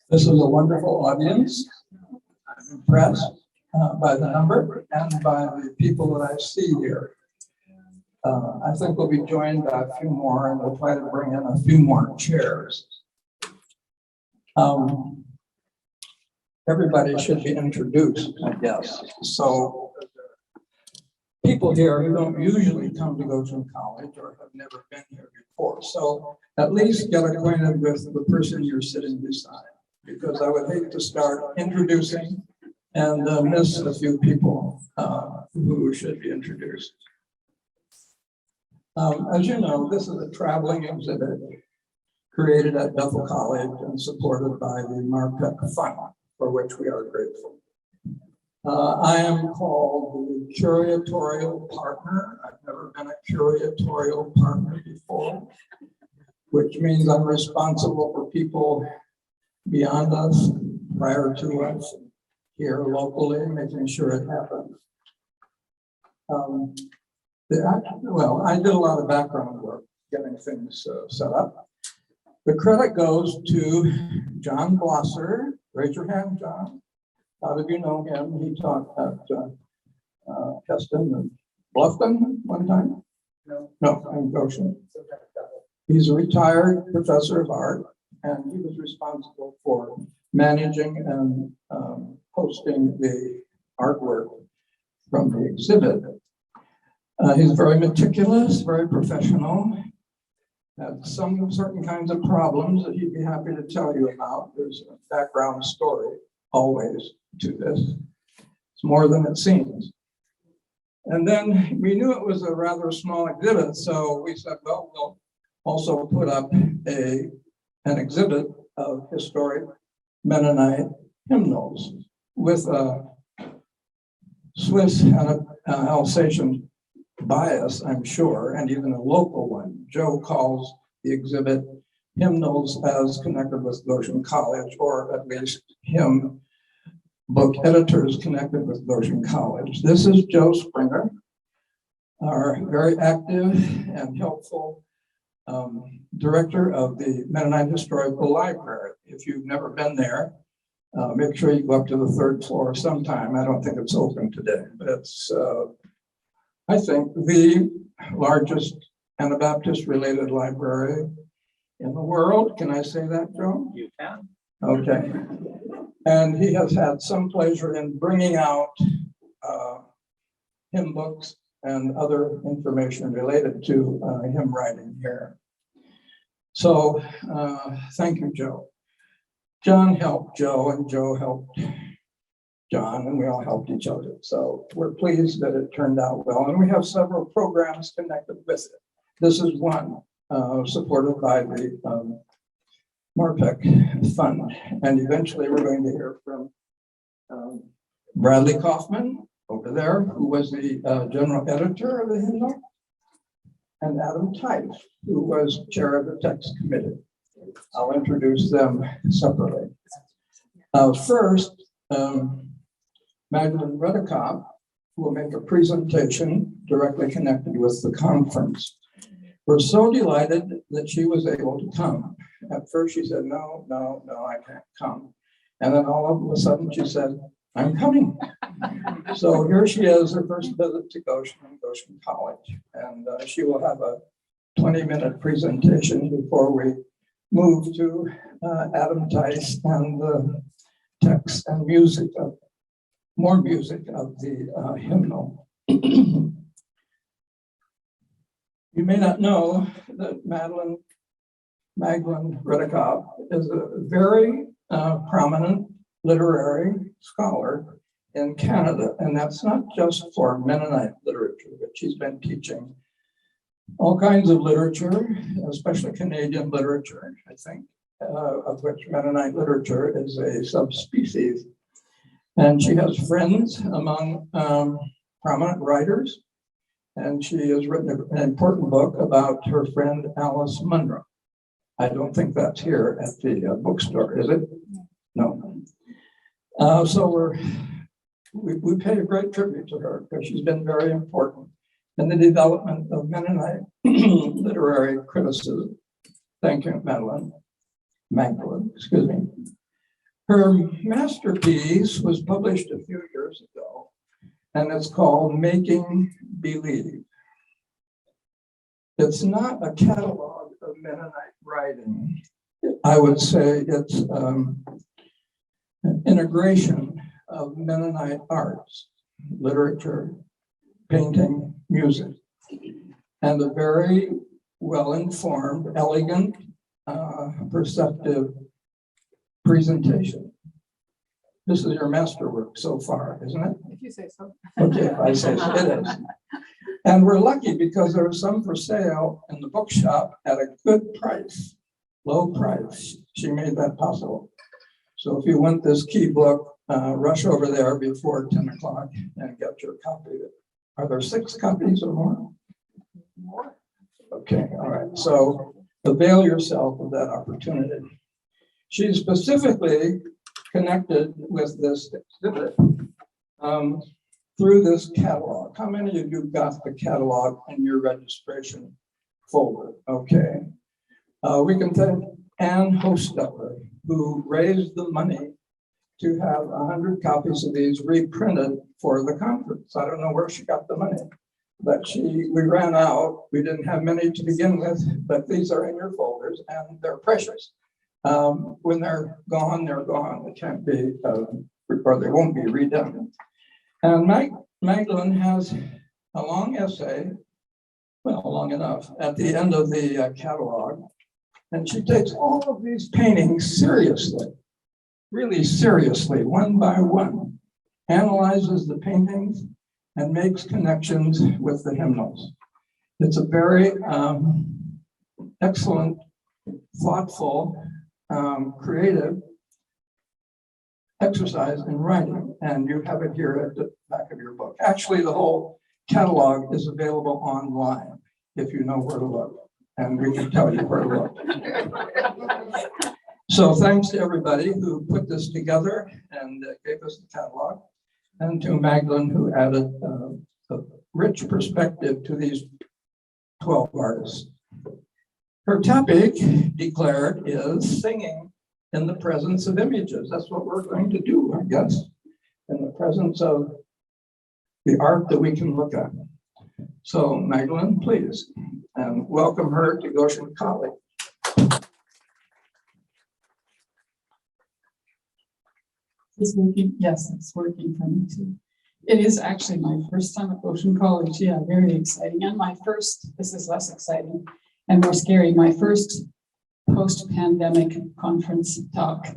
This is a wonderful audience. I'm impressed by the number and by the people that I see here. I think we'll be joined by a few more, and we'll try to bring in a few more chairs. Everybody should be introduced, I guess. So people here who don't usually come to Goshen College or have never been here before. So at least get acquainted with the person you're sitting beside, because I would hate to start introducing and miss a few people who should be introduced. As you know, this is a traveling exhibit created at Bethel College and supported by the Marpeck Fund, for which we are grateful. I am called the curatorial partner. I've never been a curatorial partner before, which means I'm responsible for people beyond us, prior to us, here locally, making sure it happens. Well, I did a lot of background work getting things set up. The credit goes to John Blosser. Raise your hand, John. How did you know him? He taught at Keston and Bluffton one time? No, in Goshen. He's a retired professor of art, and he was responsible for managing and posting the artwork from the exhibit. He's very meticulous, very professional. Had some certain kinds of problems that he'd be happy to tell you about. There's a background story always to this. It's more than it seems. And then we knew it was a rather small exhibit, so we said, well, we'll also put up an exhibit of historic Mennonite hymnals with a Swiss and an Alsatian bias, I'm sure, and even a local one. Joe calls the exhibit Hymnals as Connected with Goshen College, or at least hymn book editors connected with Goshen College. This is Joe Springer, our very active and helpful director of the Mennonite Historical Library. If you've never been there, make sure you go up to the third floor sometime. I don't think it's open today, but it's I think the largest Anabaptist-related library in the world. Can I say that, Joe? You can. Okay. And he has had some pleasure in bringing out hymn books and other information related to hymn writing here. So thank you, Joe. John helped Joe, and Joe helped John, and we all helped each other. So we're pleased that it turned out well. And we have several programs connected with it. This is one supported by the Marpeck Fund. And eventually we're going to hear from Bradley Kaufman over there, who was the general editor of the hymnal, and Adam Tice, who was chair of the text committee. I'll introduce them separately. First, Magdalene Redekop will make a presentation directly connected with the conference. We're so delighted that she was able to come. At first she said, no, I can't come. And then all of a sudden she said, I'm coming. So here she is, her first visit to Goshen and Goshen College. And she will have a 20-minute presentation before we move to Adam Tice and the text and music of more music of the hymnal. You may not know that Magdalene Redekop is a very prominent literary scholar in Canada, and that's not just for Mennonite literature, but she's been teaching all kinds of literature, especially Canadian literature, I think, of which Mennonite literature is a subspecies. And she has friends among prominent writers, and she has written an important book about her friend Alice Munro. I don't think that's here at the bookstore, is it? No. So we pay a great tribute to her because she's been very important in the development of Mennonite literary criticism. Thank you, Magdalene, excuse me. Her masterpiece was published a few years ago, and it's called Making Believe. It's not a catalog of Mennonite writing. I would say it's an integration of Mennonite arts, literature, painting, music, and a very well-informed, elegant, perceptive presentation. This is your masterwork so far, isn't it? If you say so. Okay, if I say so, it is. And we're lucky because there are some for sale in the bookshop at a good price, low price. She made that possible. So if you want this key book, rush over there before 10 o'clock and get your copy. Are there 6 copies or more? More. Okay, all right. So avail yourself of that opportunity. She's specifically connected with this exhibit through this catalog. How many of you got the catalog in your registration folder? Okay. We can thank Ann Hosteller, who raised the money to have 100 copies of these reprinted for the conference. I don't know where she got the money, but we ran out. We didn't have many to begin with, but these are in your folders and they're precious. When they're gone, they're gone. They can't be, or they won't be redone. And Magdalene has a long essay, well, long enough, at the end of the catalog. And she takes all of these paintings seriously, really seriously, one by one, analyzes the paintings and makes connections with the hymnals. It's a very excellent, thoughtful, creative exercise in writing, and you have it here at the back of your book. Actually, the whole catalog is available online if you know where to look, and we can tell you where to look. So thanks to everybody who put this together and gave us the catalog, and to Magdalene who added a rich perspective to these 12 artists. Her topic, declared, is singing in the presence of images. That's what we're going to do, I guess, in the presence of the art that we can look at. So Magdalene, please, and welcome her to Goshen College. It's working. Yes, it's working for me too. It is actually my first time at Goshen College. Yeah, very exciting. And my first, this is less exciting and more scary, my first post-pandemic conference talk.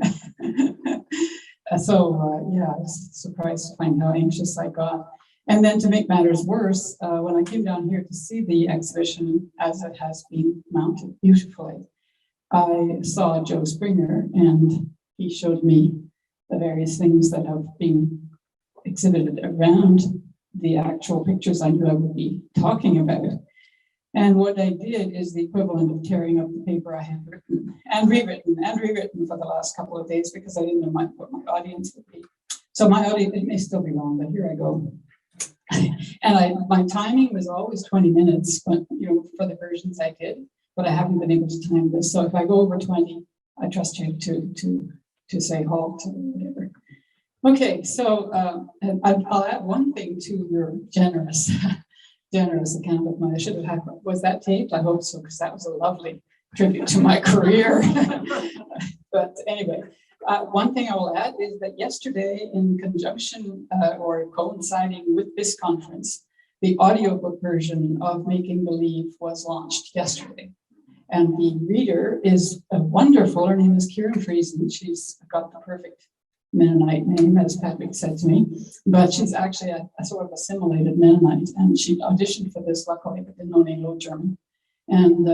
So yeah, I was surprised to find how anxious I got. And then to make matters worse, when I came down here to see the exhibition as it has been mounted beautifully, I saw Joe Springer and he showed me the various things that have been exhibited around the actual pictures I knew I would be talking about. And what I did is the equivalent of tearing up the paper I had written and rewritten for the last couple of days because I didn't know what my audience would be. So my audience, it may still be long, but here I go. And my timing was always 20 minutes, but for the versions I did, but I haven't been able to time this. So if I go over 20, I trust you to say halt or whatever. Okay, so I'll add one thing to your generous account of mine. I should have had, was that taped? I hope so, because that was a lovely tribute to my career. But anyway, one thing I will add is that yesterday, in conjunction or coinciding with this conference, the audiobook version of Making Believe was launched yesterday. And the reader is wonderful. Her name is Kieran Friesen. She's got the perfect Mennonite name, as Patrick said to me, but she's actually a sort of assimilated Mennonite, and she auditioned for this, luckily, but didn't know any Low German. And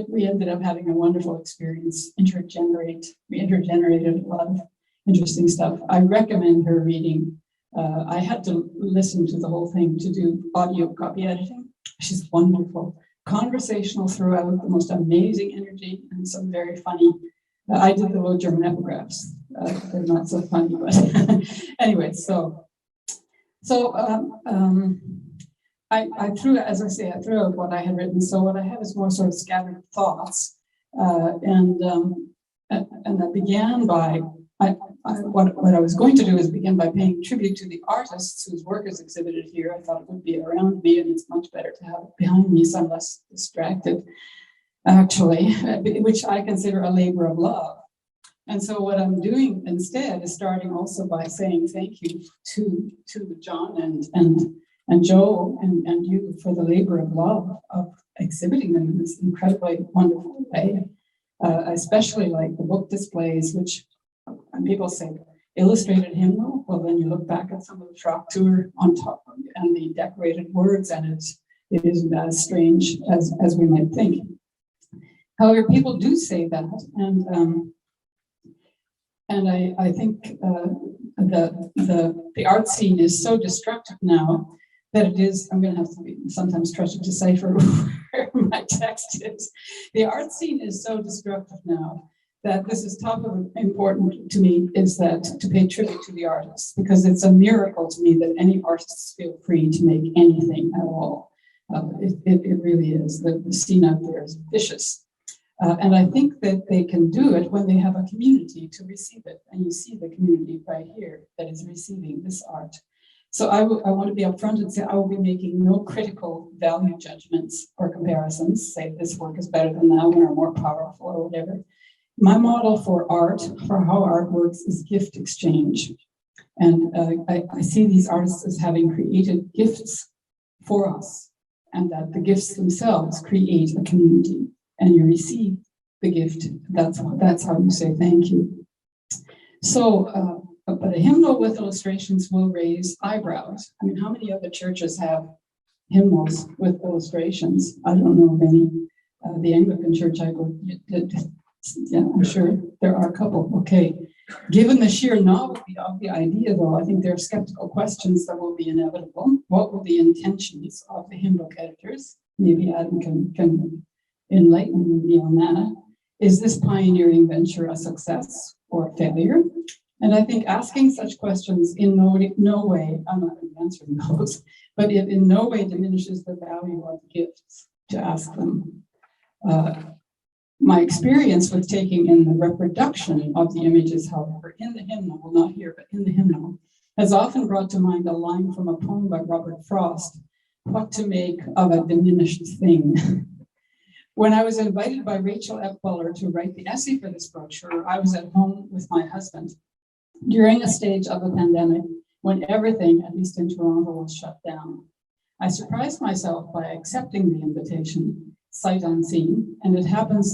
we ended up having a wonderful experience. We intergenerated a lot of interesting stuff. I recommend her reading. I had to listen to the whole thing to do audio copy editing. She's wonderful, conversational throughout, the most amazing energy, and some very funny. I did the Low German epigraphs. They're not so funny, but anyway, I threw, as I say, I threw out what I had written. So what I have is more sort of scattered thoughts. And that began by, what I was going to do is begin by paying tribute to the artists whose work is exhibited here. I thought it would be around me, and it's much better to have it behind me, so I'm less distracted, actually, which I consider a labor of love. And so what I'm doing instead is starting also by saying thank you to John and Joe and you for the labor of love of exhibiting them in this incredibly wonderful way. I especially like the book displays, which people say illustrated hymnal. Well, then you look back at some of the Fraktur on top and the decorated words, and it isn't as strange as we might think. However, people do say that, and I think the art scene is so destructive now that it is, I'm going to have to sometimes try to decipher where my text is. The art scene is so destructive now that this is top of important to me, is that to pay tribute to the artists, because it's a miracle to me that any artists feel free to make anything at all. It really is. The scene out there is vicious. And I think that they can do it when they have a community to receive it. And you see the community right here that is receiving this art. So I want to be upfront and say I will be making no critical value judgments or comparisons, say this work is better than that one or more powerful or whatever. My model for art, for how art works, is gift exchange. And I see these artists as having created gifts for us, and that the gifts themselves create a community. And you receive the gift. That's how you say thank you. So, but a hymnal with illustrations will raise eyebrows. I mean, how many other churches have hymnals with illustrations? I don't know of any. The Anglican church I go, yeah, I'm sure there are a couple. Okay. Given the sheer novelty of the idea, though, I think there are skeptical questions that will be inevitable. What were the intentions of the hymn book editors? Maybe Adam can enlighten me on that. Is this pioneering venture a success or a failure? And I think asking such questions in no way, I'm not going to answer those, but it in no way diminishes the value of gifts to ask them. My experience with taking in the reproduction of the images, however, in the hymnal, well, not here, but in the hymnal, has often brought to mind a line from a poem by Robert Frost, "What to make of a diminished thing." When I was invited by Rachel Epweller to write the essay for this brochure, I was at home with my husband during a stage of the pandemic when everything, at least in Toronto, was shut down. I surprised myself by accepting the invitation, sight unseen, and it happened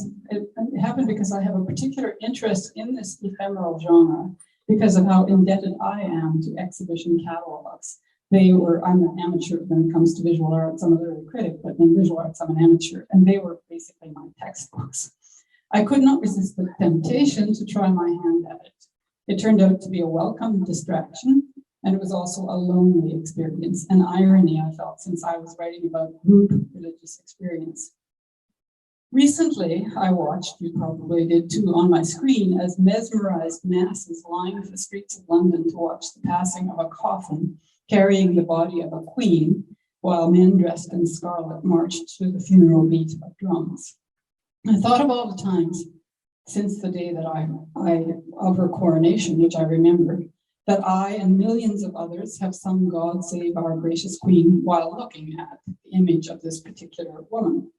because I have a particular interest in this ephemeral genre because of how indebted I am to exhibition catalogs. I'm an amateur when it comes to visual arts. I'm a literary critic, but in visual arts, I'm an amateur, and they were basically my textbooks. I could not resist the temptation to try my hand at it. It turned out to be a welcome distraction, and it was also a lonely experience, an irony I felt since I was writing about group religious experience. Recently, I watched, you probably did too, on my screen as mesmerized masses lined the streets of London to watch the passing of a coffin carrying the body of a queen, while men dressed in scarlet marched to the funeral beat of drums. I thought of all the times since the day that of her coronation, which I remember, that I and millions of others have sung God Save Our Gracious Queen while looking at the image of this particular woman,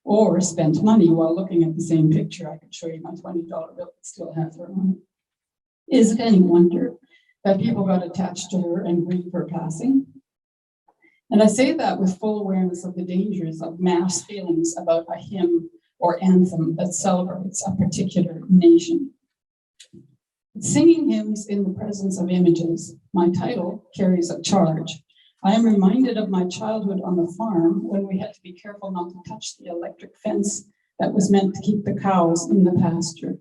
or spent money while looking at the same picture. I could show you my $20 bill that still has her on it. Is it any wonder that people got attached to her and grieved her passing? And I say that with full awareness of the dangers of mass feelings about a hymn or anthem that celebrates a particular nation. Singing hymns in the presence of images, my title carries a charge. I am reminded of my childhood on the farm when we had to be careful not to touch the electric fence that was meant to keep the cows in the pasture.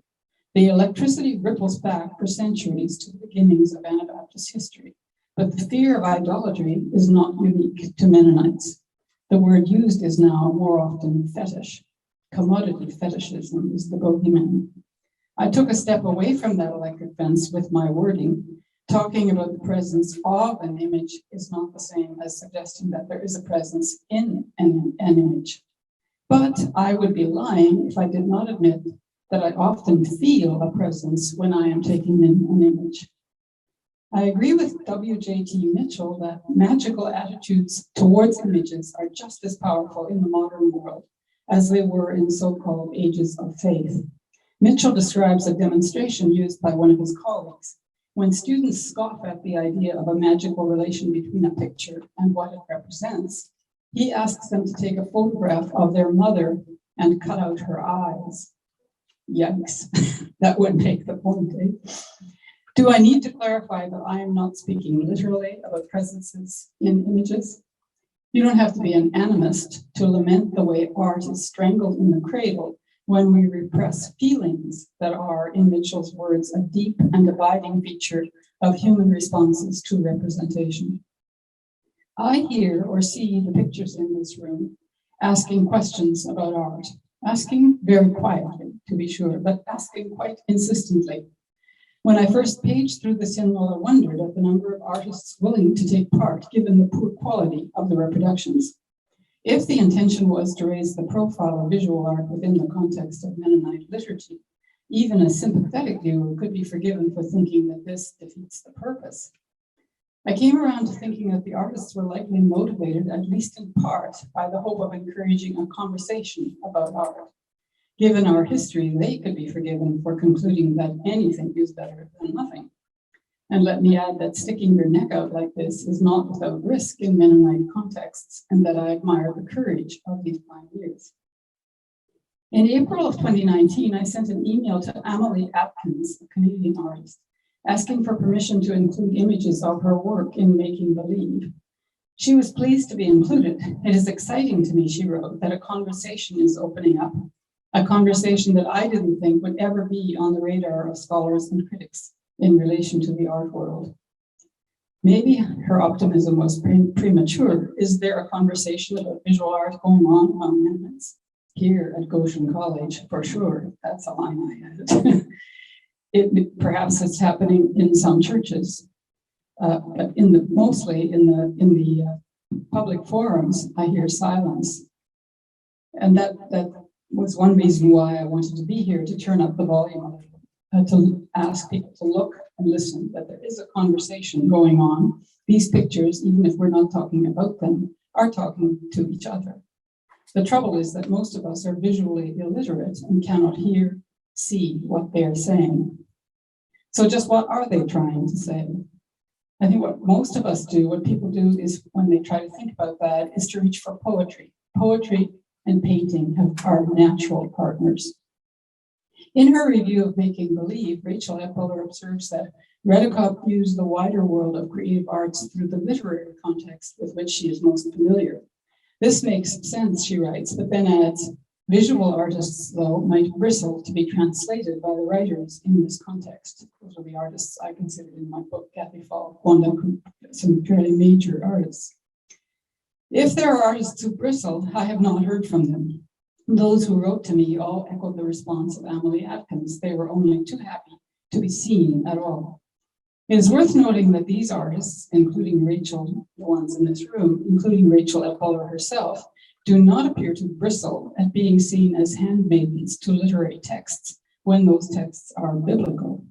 The electricity ripples back for centuries to the beginnings of Anabaptist history, but the fear of idolatry is not unique to Mennonites. The word used is now more often fetish. Commodity fetishism is the bogeyman. I took a step away from that electric fence with my wording. Talking about the presence of an image is not the same as suggesting that there is a presence in an image. But I would be lying if I did not admit that I often feel a presence when I am taking in an image. I agree with W.J.T. Mitchell that magical attitudes towards images are just as powerful in the modern world as they were in so-called ages of faith. Mitchell describes a demonstration used by one of his colleagues. When students scoff at the idea of a magical relation between a picture and what it represents, he asks them to take a photograph of their mother and cut out her eyes. Yikes, that would make the point, eh? Do I need to clarify that I am not speaking literally about presences in images? You don't have to be an animist to lament the way art is strangled in the cradle when we repress feelings that are, in Mitchell's words, a deep and abiding feature of human responses to representation. I hear or see the pictures in this room asking questions about art, asking very quietly, to be sure, but asking quite insistently. When I first paged through the symbol, I wondered at the number of artists willing to take part, given the poor quality of the reproductions. If the intention was to raise the profile of visual art within the context of Mennonite liturgy, even a sympathetic viewer could be forgiven for thinking that this defeats the purpose. I came around to thinking that the artists were likely motivated, at least in part, by the hope of encouraging a conversation about art. Given our history, they could be forgiven for concluding that anything is better than nothing. And let me add that sticking your neck out like this is not without risk in Mennonite contexts, and that I admire the courage of these pioneers. In April of 2019, I sent an email to Amelie Atkins, a Canadian artist, asking for permission to include images of her work in Making Believe. She was pleased to be included. It is exciting to me, she wrote, that a conversation is opening up, a conversation that I didn't think would ever be on the radar of scholars and critics in relation to the art world. Maybe her optimism was premature. Is there a conversation about visual art going on among Mennonites? Here at Goshen College, for sure. That's a line I added. Perhaps it's happening in some churches, but mostly in the public forums, I hear silence. And that was one reason why I wanted to be here, to turn up the volume, to ask people to look and listen, that there is a conversation going on. These pictures, even if we're not talking about them, are talking to each other. The trouble is that most of us are visually illiterate and cannot hear, see what they're saying. So just what are they trying to say? I think what most of us do, what people do is, when they try to think about that, is to reach for poetry. Poetry and painting are natural partners. In her review of Making Believe, Rachel Eppeler observes that Redekop used the wider world of creative arts through the literary context with which she is most familiar. This makes sense, she writes, but then adds, visual artists, though, might bristle to be translated by the writers in this context. Those are the artists I considered in my book, Kathy Falk, some fairly major artists. If there are artists who bristle, I have not heard from them. Those who wrote to me all echoed the response of Amelie Atkins. They were only too happy to be seen at all. It is worth noting that these artists, including Rachel, the ones in this room, including Rachel Eppeler herself, do not appear to bristle at being seen as handmaidens to literary texts when those texts are biblical.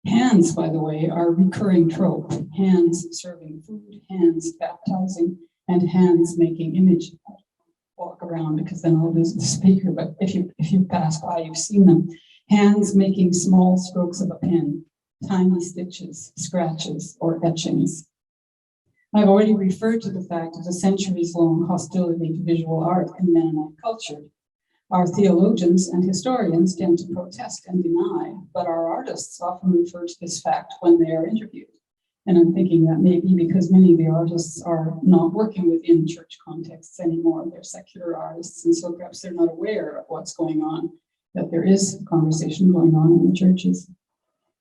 Hands, by the way, are a recurring trope. Hands serving food, hands baptizing, and hands making image. Walk around because then I'll lose the speaker, but if you pass by, you've seen them. Hands making small strokes of a pen, tiny stitches, scratches, or etchings. I've already referred to the fact of the centuries-long hostility to visual art in Mennonite culture. Our theologians and historians tend to protest and deny, but our artists often refer to this fact when they are interviewed. And I'm thinking that may be because many of the artists are not working within church contexts anymore. They're secular artists, and so perhaps they're not aware of what's going on, that there is a conversation going on in the churches.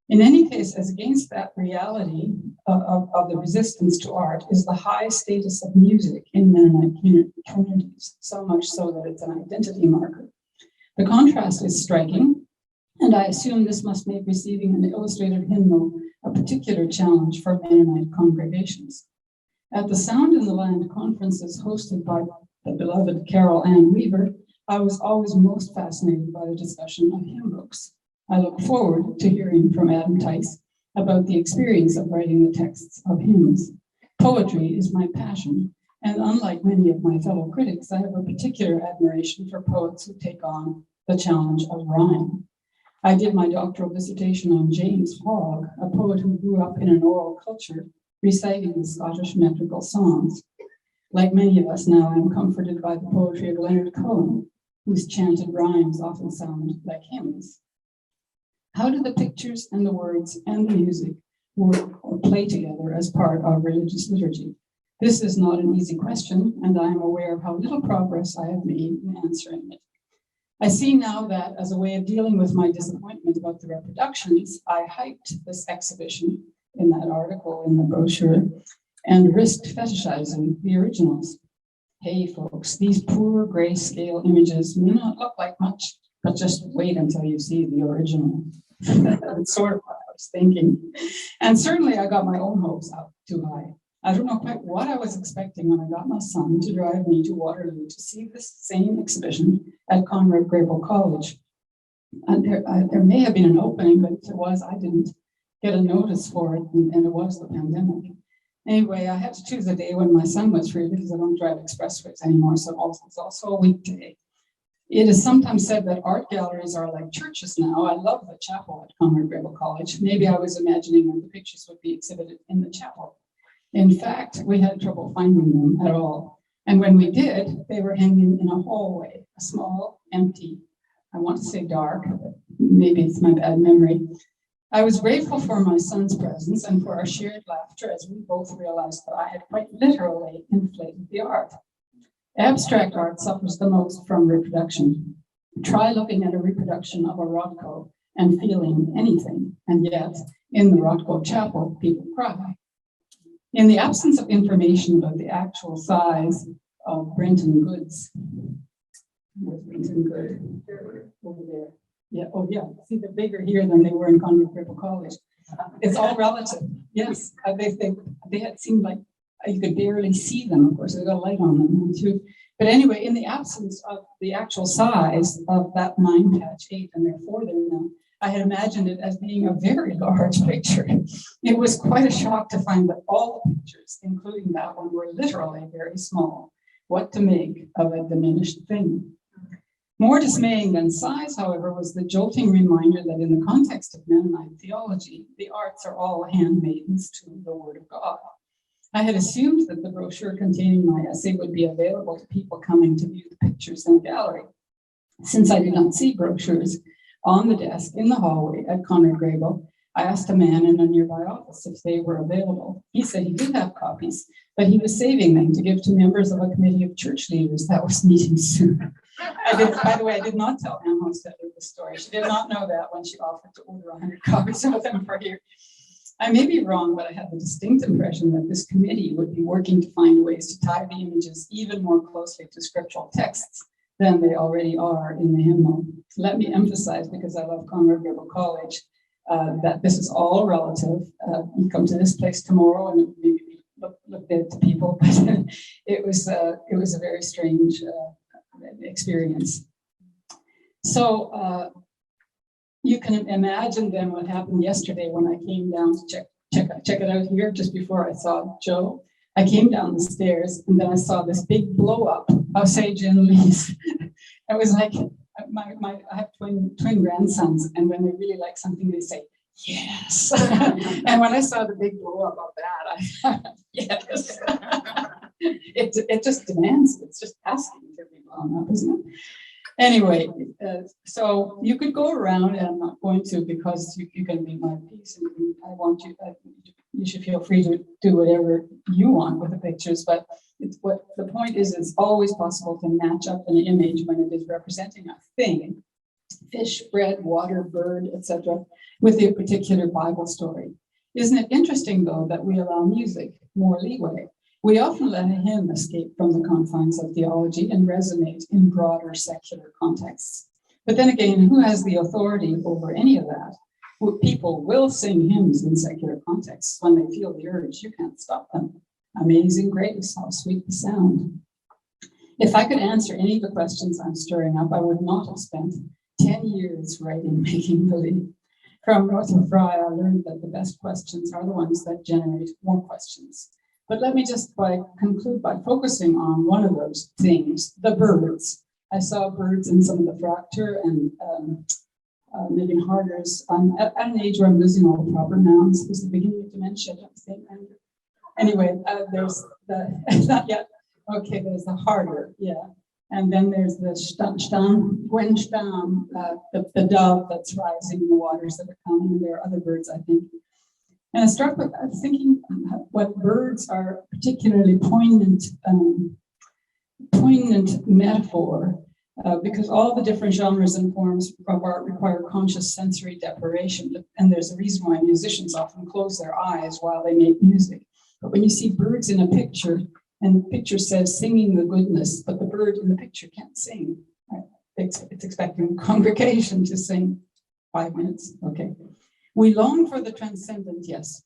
In any case, as against that reality of the resistance to art is the high status of music in Mennonite communities, so much so that it's an identity marker. The contrast is striking, and I assume this must make receiving an illustrated hymnal a particular challenge for Mennonite congregations. At the Sound in the Land conferences hosted by the beloved Carol Ann Weaver, I was always most fascinated by the discussion of hymn books. I look forward to hearing from Adam Tice about the experience of writing the texts of hymns. Poetry is my passion, and unlike many of my fellow critics, I have a particular admiration for poets who take on the challenge of rhyme. I did my doctoral dissertation on James Hogg, a poet who grew up in an oral culture, reciting the Scottish metrical songs. Like many of us now, I'm comforted by the poetry of Leonard Cohen, whose chanted rhymes often sound like hymns. How do the pictures and the words and the music work or play together as part of religious liturgy? This is not an easy question, and I am aware of how little progress I have made in answering it. I see now that as a way of dealing with my disappointment about the reproductions, I hyped this exhibition in that article in the brochure and risked fetishizing the originals. Hey folks, these poor grayscale images may not look like much, but just wait until you see the original. That's sort of what I was thinking. And certainly I got my own hopes up too high. I don't know quite what I was expecting when I got my son to drive me to Waterloo to see this same exhibition at Conrad Grebel College. And there may have been an opening, but if there was, I didn't get a notice for it, and it was the pandemic. Anyway, I had to choose a day when my son was free because I don't drive expressways anymore, so it's also a weekday. It is sometimes said that art galleries are like churches now. I love the chapel at Conrad Grebel College. Maybe I was imagining that the pictures would be exhibited in the chapel. In fact, we had trouble finding them at all. And when we did, they were hanging in a hallway, a small, empty, I want to say dark, but maybe it's my bad memory. I was grateful for my son's presence and for our shared laughter as we both realized that I had quite literally inflated the art. Abstract art suffers the most from reproduction. Try looking at a reproduction of a Rothko and feeling anything, and yet in the Rothko chapel, people cry. In the absence of information about the actual size of Brenton goods, where's Brenton Good? Over there. Yeah, oh yeah, see, they're bigger here than they were in Conrad Grebel College. It's all relative. Yes, they had seemed like you could barely see them. Of course, they got a light on them too. But anyway, in the absence of the actual size of that 9-8, and there are 4 there now, I had imagined it as being a very large picture. It was quite a shock to find that all the pictures, including that one, were literally very small. What to make of a diminished thing? More dismaying than size, however, was the jolting reminder that in the context of Mennonite theology, the arts are all handmaidens to the Word of God. I had assumed that the brochure containing my essay would be available to people coming to view the pictures in the gallery. Since I did not see brochures on the desk in the hallway at Conrad Grebel, I asked a man in a nearby office if they were available. He said he did have copies, but he was saving them to give to members of a committee of church leaders that was meeting soon. By the way, I did not tell Ann Hostetter the story. She did not know that when she offered to order 100 copies of them for here. I may be wrong, but I had the distinct impression that this committee would be working to find ways to tie the images even more closely to scriptural texts than they already are in the hymnal. Let me emphasize, because I love Conrad Grebel College, that this is all relative. You come to this place tomorrow and maybe look dead to people, but it was a very strange experience. So you can imagine then what happened yesterday when I came down to check it out here just before I saw Joe. I came down the stairs and then I saw this big blow up of Sage and Lee's. It was like I have twin grandsons, and when they really like something, they say yes. And when I saw the big blow up of that, I thought yes. It just demands. It's just asking to be blown up, isn't it? Anyway, so you could go around, and I'm not going to because you can be my piece, and I want you. You should feel free to do whatever you want with the pictures. But what the point is, it's always possible to match up an image when it is representing a thing, fish, bread, water, bird, etc., with a particular Bible story. Isn't it interesting, though, that we allow music more leeway? We often let a hymn escape from the confines of theology and resonate in broader secular contexts. But then again, who has the authority over any of that? People will sing hymns in secular contexts when they feel the urge. You can't stop them. Amazing grace, how sweet the sound. If I could answer any of the questions I'm stirring up, I would not have spent 10 years writing Making Believe. From Northrop Frye, I learned that the best questions are the ones that generate more questions. But let me just conclude by focusing on one of those things, the birds. I saw birds in some of the fracture and Megan Harder's. I'm at an age where I'm losing all the proper nouns. It was the beginning of dementia, don't you think, Andrew? Anyway, there's the, not yet. Okay, there's the Harder, yeah. And then there's the the dove that's rising in the waters that are coming. And there are other birds, I think. And I start with thinking what birds are particularly poignant metaphor, because all the different genres and forms of art require conscious sensory deprivation. And there's a reason why musicians often close their eyes while they make music. But when you see birds in a picture, and the picture says singing the goodness, but the bird in the picture can't sing, right? It's expecting the congregation to sing 5 minutes, okay. We long for the transcendent, yes,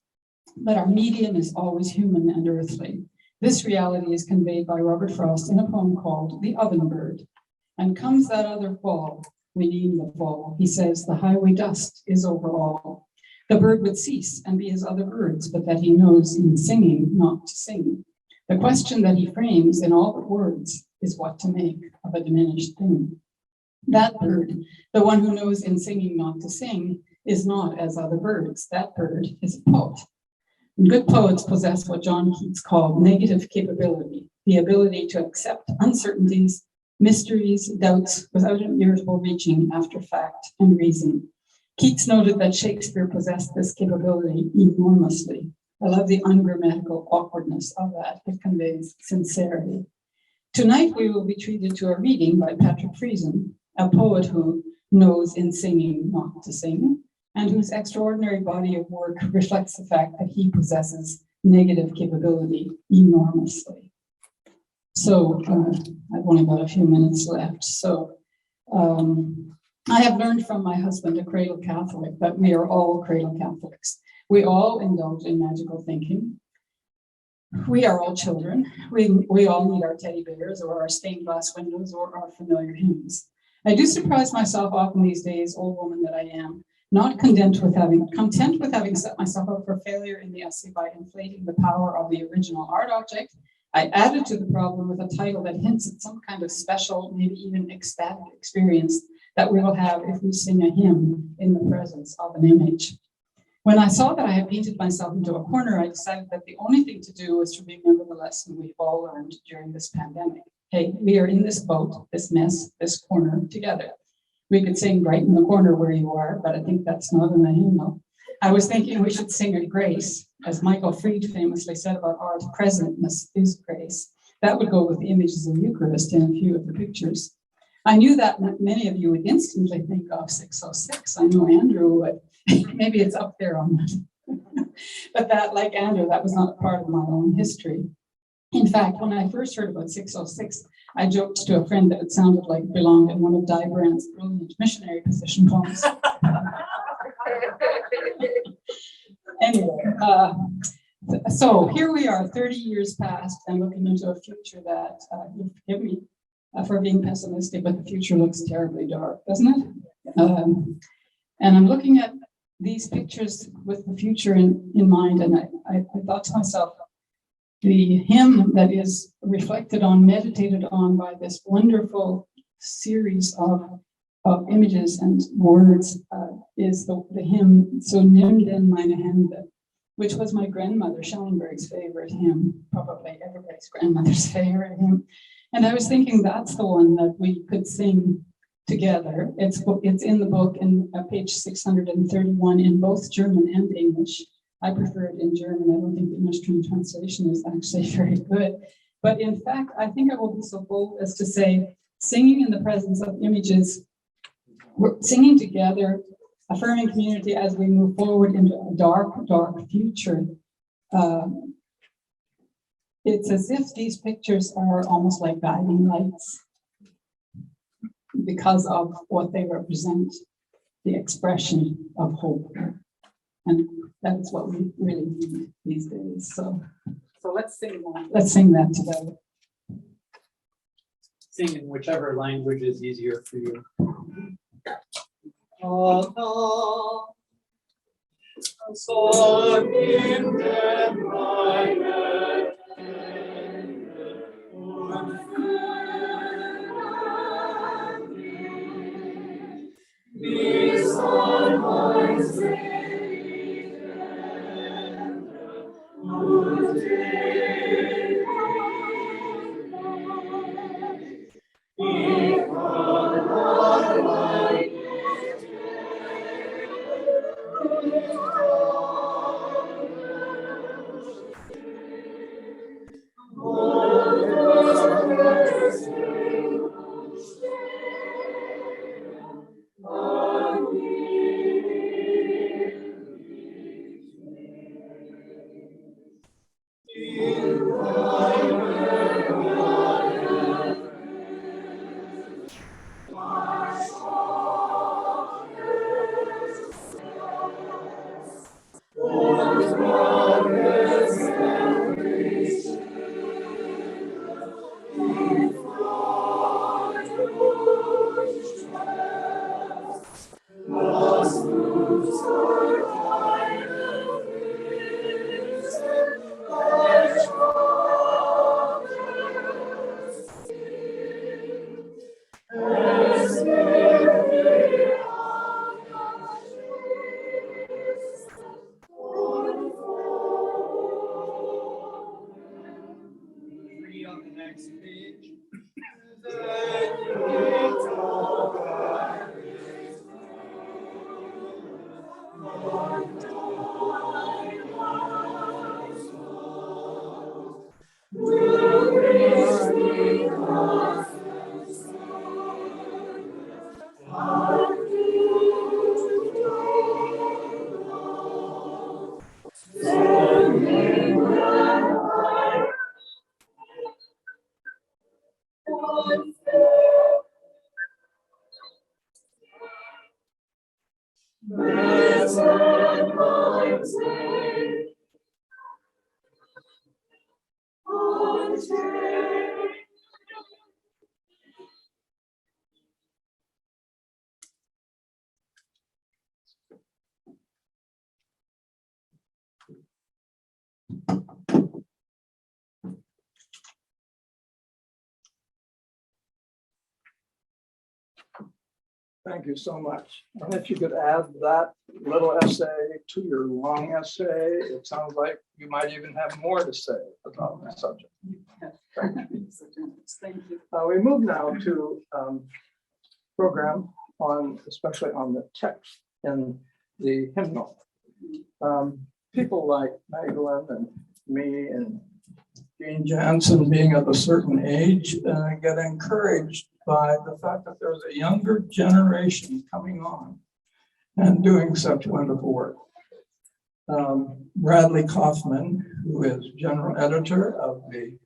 but our medium is always human and earthly. This reality is conveyed by Robert Frost in a poem called The Oven Bird. And comes that other fall, we name the fall. He says, the highway dust is over all. The bird would cease and be as other birds, but that he knows in singing not to sing. The question that he frames in all but words is what to make of a diminished thing. That bird, the one who knows in singing not to sing, is not as other birds. That bird is a poet. And good poets possess what John Keats called negative capability, the ability to accept uncertainties, mysteries, doubts, without an irritable reaching after fact and reason. Keats noted that Shakespeare possessed this capability enormously. I love the ungrammatical awkwardness of that. It conveys sincerity. Tonight we will be treated to a reading by Patrick Friesen, a poet who knows in singing not to sing, and whose extraordinary body of work reflects the fact that he possesses negative capability enormously. So I've only got a few minutes left. So I have learned from my husband, a cradle Catholic, that we are all cradle Catholics. We all indulge in magical thinking. We are all children. We all need our teddy bears or our stained glass windows or our familiar hymns. I do surprise myself often these days, old woman that I am, not content with having set myself up for failure in the essay by inflating the power of the original art object. I added to the problem with a title that hints at some kind of special, maybe even ecstatic experience that we will have if we sing a hymn in the presence of an image. When I saw that I had painted myself into a corner, I decided that the only thing to do was to remember the lesson we've all learned during this pandemic. Hey, we are in this boat, this mess, this corner together. We could sing right in the corner where you are, but I think that's not in the hymnal. I was thinking we should sing a grace, as Michael Fried famously said about art, presentness is grace. That would go with the images of Eucharist in a few of the pictures. I knew that many of you would instantly think of 606. I know Andrew would. Maybe it's up there on that. But that, like Andrew, that was not a part of my own history. In fact, when I first heard about 606, I joked to a friend that it sounded like it belonged in one of Di Brandt's brilliant missionary position poems. Anyway, so here we are, 30 years past, and looking into a future that, you forgive me for being pessimistic, but the future looks terribly dark, doesn't it? And I'm looking at these pictures with the future in mind, and I thought to myself, the hymn that is reflected on, meditated on by this wonderful series of images and words is the hymn, so Nimm, denn, meine, Hände, which was my grandmother Schellenberg's favorite hymn, probably everybody's grandmother's favorite hymn. And I was thinking that's the one that we could sing together. It's in the book in page 631 in both German and English. I prefer it in German. I don't think the English translation is actually very good. But in fact, I think I will be so bold as to say, singing in the presence of images, we're singing together, affirming community as we move forward into a dark, dark future. It's as if these pictures are almost like guiding lights because of what they represent, the expression of hope. And that's what we really need these days. So let's sing that. Let's sing that together. sing in whichever language is easier for you. Oh, no. So in them meine Hände und wie soll mein selig Hände und dich ich kann allein on the next page. Thank you so much. And if you could add that little essay to your long essay, it sounds like you might even have more to say about the subject. Thank you. We move now to program on, especially on the text in the hymnal. People like Magdalene and me and Jane Jansen, being of a certain age, get encouraged by the fact that there's a younger generation coming on and doing such wonderful work. Bradley Kaufman, who is general editor of the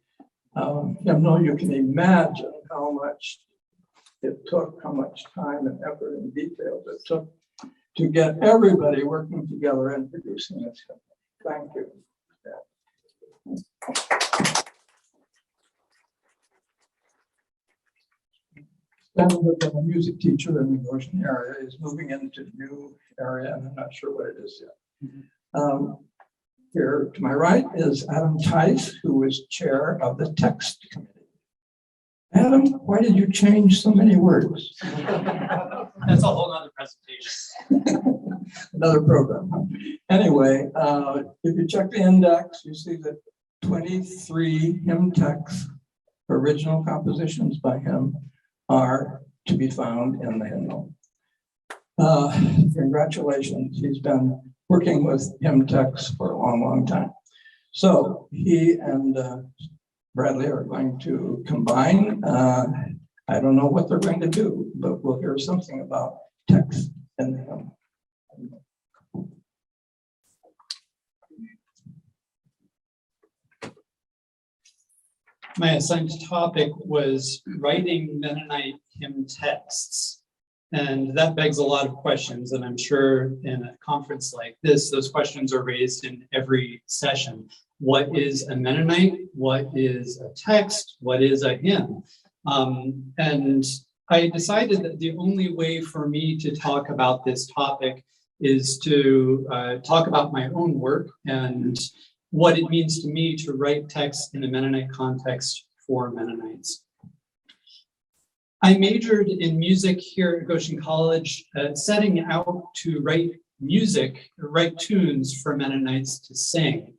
hymnal, you can imagine how much it took, how much time and effort and details it took to get everybody working together and producing this hymnal. Thank you. Then a music teacher in the Goshen area is moving into a new area, and I'm not sure what it is yet. Here to my right is Adam Tice, who is chair of the text committee. Adam, why did you change so many words? That's a whole other presentation. Another program. Huh? Anyway, if you check the index, you see that 23 hymn texts, original compositions by him, are to be found in the hymnal. Congratulations. He's been working with hymn texts for a long, long time. So he and Bradley are going to combine. I don't know what they're going to do, but we'll hear something about text in the hymn. My assigned topic was writing Mennonite hymn texts. And that begs a lot of questions. And I'm sure in a conference like this, those questions are raised in every session. What is a Mennonite? What is a text? What is a hymn? And I decided that the only way for me to talk about this topic is to talk about my own work and what it means to me to write text in a Mennonite context for Mennonites. I majored in music here at Goshen College, setting out to write music, write tunes for Mennonites to sing,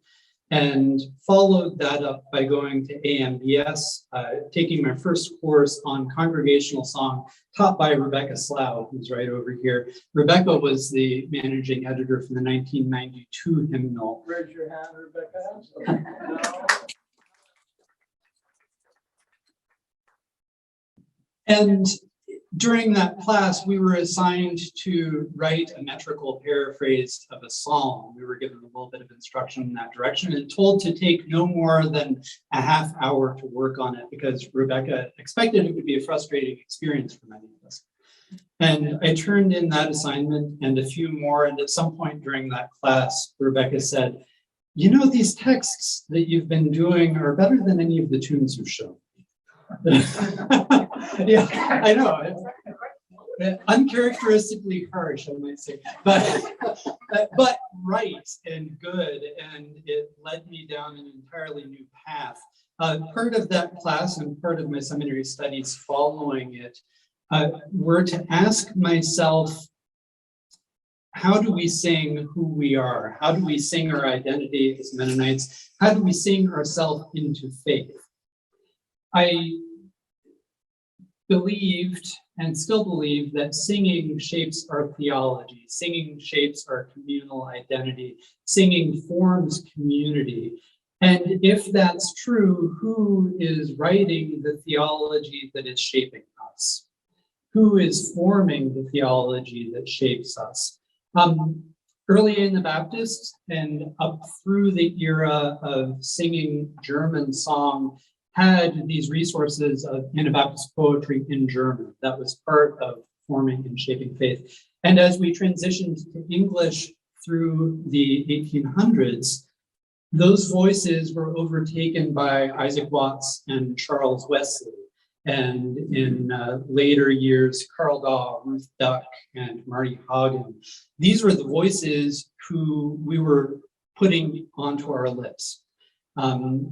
and followed that up by going to AMBS, taking my first course on congregational song taught by Rebecca Slough, who's right over here. Rebecca was the managing editor for the 1992 hymnal. Raise your hand, Rebecca. And during that class, we were assigned to write a metrical paraphrase of a psalm. We were given a little bit of instruction in that direction and told to take no more than a half hour to work on it because Rebecca expected it would be a frustrating experience for many of us. And I turned in that assignment and a few more. And at some point during that class, Rebecca said, "You know, these texts that you've been doing are better than any of the tunes you've shown." Yeah, I know. Uncharacteristically harsh, I might say, but right and good, and it led me down an entirely new path. Part of that class and part of my seminary studies following it were to ask myself, how do we sing who we are? How do we sing our identity as Mennonites? How do we sing ourselves into faith? I believed and still believe that singing shapes our theology, singing shapes our communal identity, singing forms community. And if that's true, who is writing the theology that is shaping us? Who is forming the theology that shapes us? Early in the Baptists and up through the era of singing German song, had these resources of Anabaptist poetry in German. That was part of forming and shaping faith. And as we transitioned to English through the 1800s, those voices were overtaken by Isaac Watts and Charles Wesley. And in later years, Karl Daw, Ruth Duck, and Marty Hagen. These were the voices who we were putting onto our lips.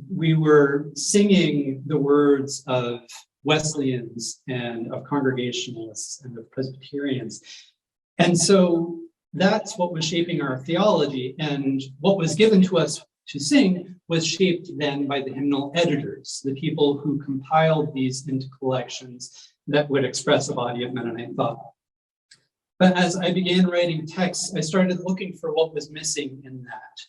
We were singing the words of Wesleyans and of Congregationalists and of Presbyterians. And so that's what was shaping our theology. And what was given to us to sing was shaped then by the hymnal editors, the people who compiled these into collections that would express a body of Mennonite thought. But as I began writing texts, I started looking for what was missing in that.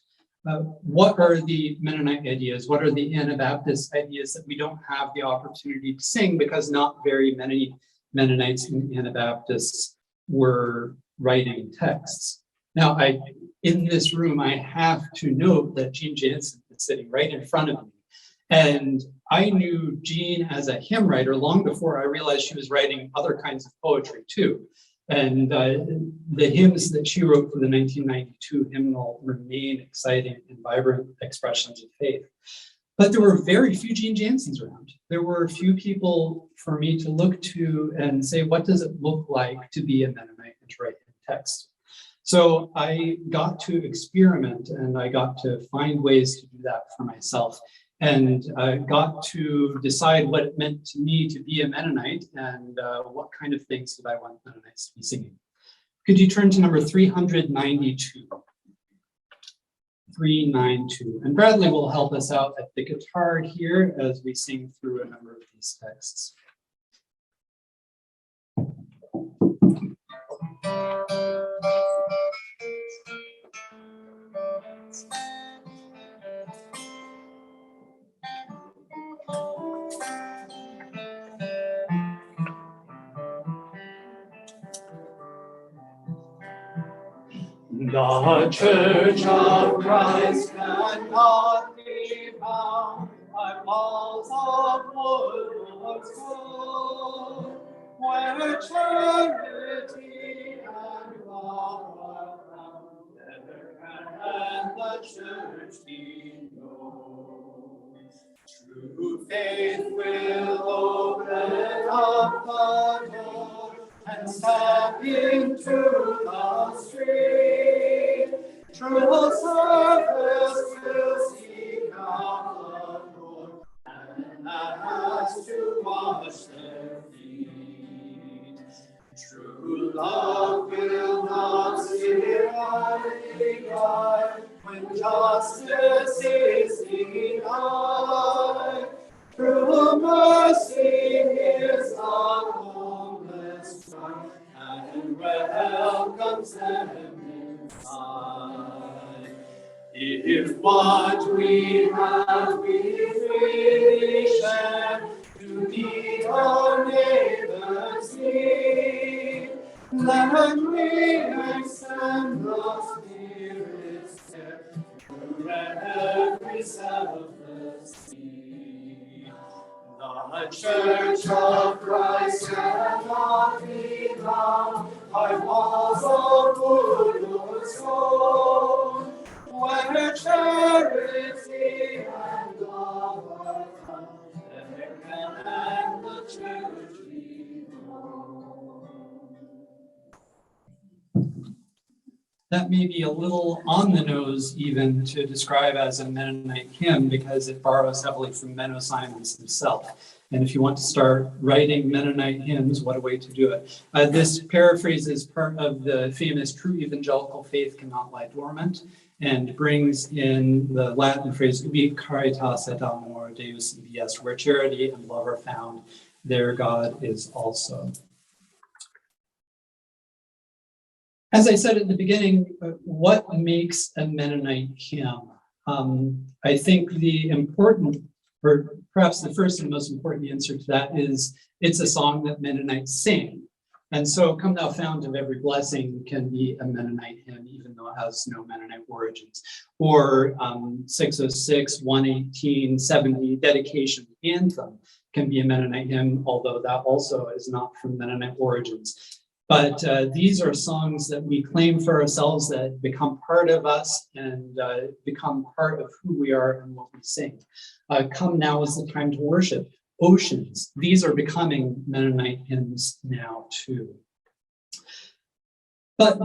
What are the Mennonite ideas? What are the Anabaptist ideas that we don't have the opportunity to sing because not very many Mennonites and Anabaptists were writing texts? Now, in this room, I have to note that Jean Jansen is sitting right in front of me. And I knew Jean as a hymn writer long before I realized she was writing other kinds of poetry too. And the hymns that she wrote for the 1992 hymnal remain exciting and vibrant expressions of faith. But there were very few Jean Jansens around. There were a few people for me to look to and say, what does it look like to be a Mennonite and to write text? So I got to experiment and I got to find ways to do that for myself. And got to decide what it meant to me to be a Mennonite and what kind of things did I want Mennonites to be singing. Could you turn to number 392? 392. And Bradley will help us out at the guitar here as we sing through a number of these texts. The Church of Christ cannot be bound by walls of wood or stone, where charity and love are found. Never can the Church be known. True faith will open step into the street. True service will seek out the Lord, and ask to wash their feet. True love will not steer any guide when justice is denied. True mercy is the homeless cry and welcomes them inside. If what we have we freely share to meet our neighbor's need, then we extend the Spirit's care to every selfless need. The Church of Christ cannot be bound by walls of wood or stone, where charity and love are found, there can the Church be known. That may be a little on the nose even to describe as a Mennonite hymn because it borrows heavily from Menno Simons himself. And if you want to start writing Mennonite hymns, what a way to do it. This paraphrases part of the famous true evangelical faith cannot lie dormant and brings in the Latin phrase ubi caritas et amor Deus ibi est, where charity and love are found, there God is also. As I said at the beginning, what makes a Mennonite hymn? I think the important, or perhaps the first and most important answer to that is it's a song that Mennonites sing. And so Come Thou Fount of Every Blessing can be a Mennonite hymn, even though it has no Mennonite origins. Or 606, 118, 70, Dedication Anthem can be a Mennonite hymn, although that also is not from Mennonite origins. But these are songs that we claim for ourselves that become part of us and become part of who we are and what we sing. Come Now is the Time to Worship. Oceans, these are becoming Mennonite hymns now too. But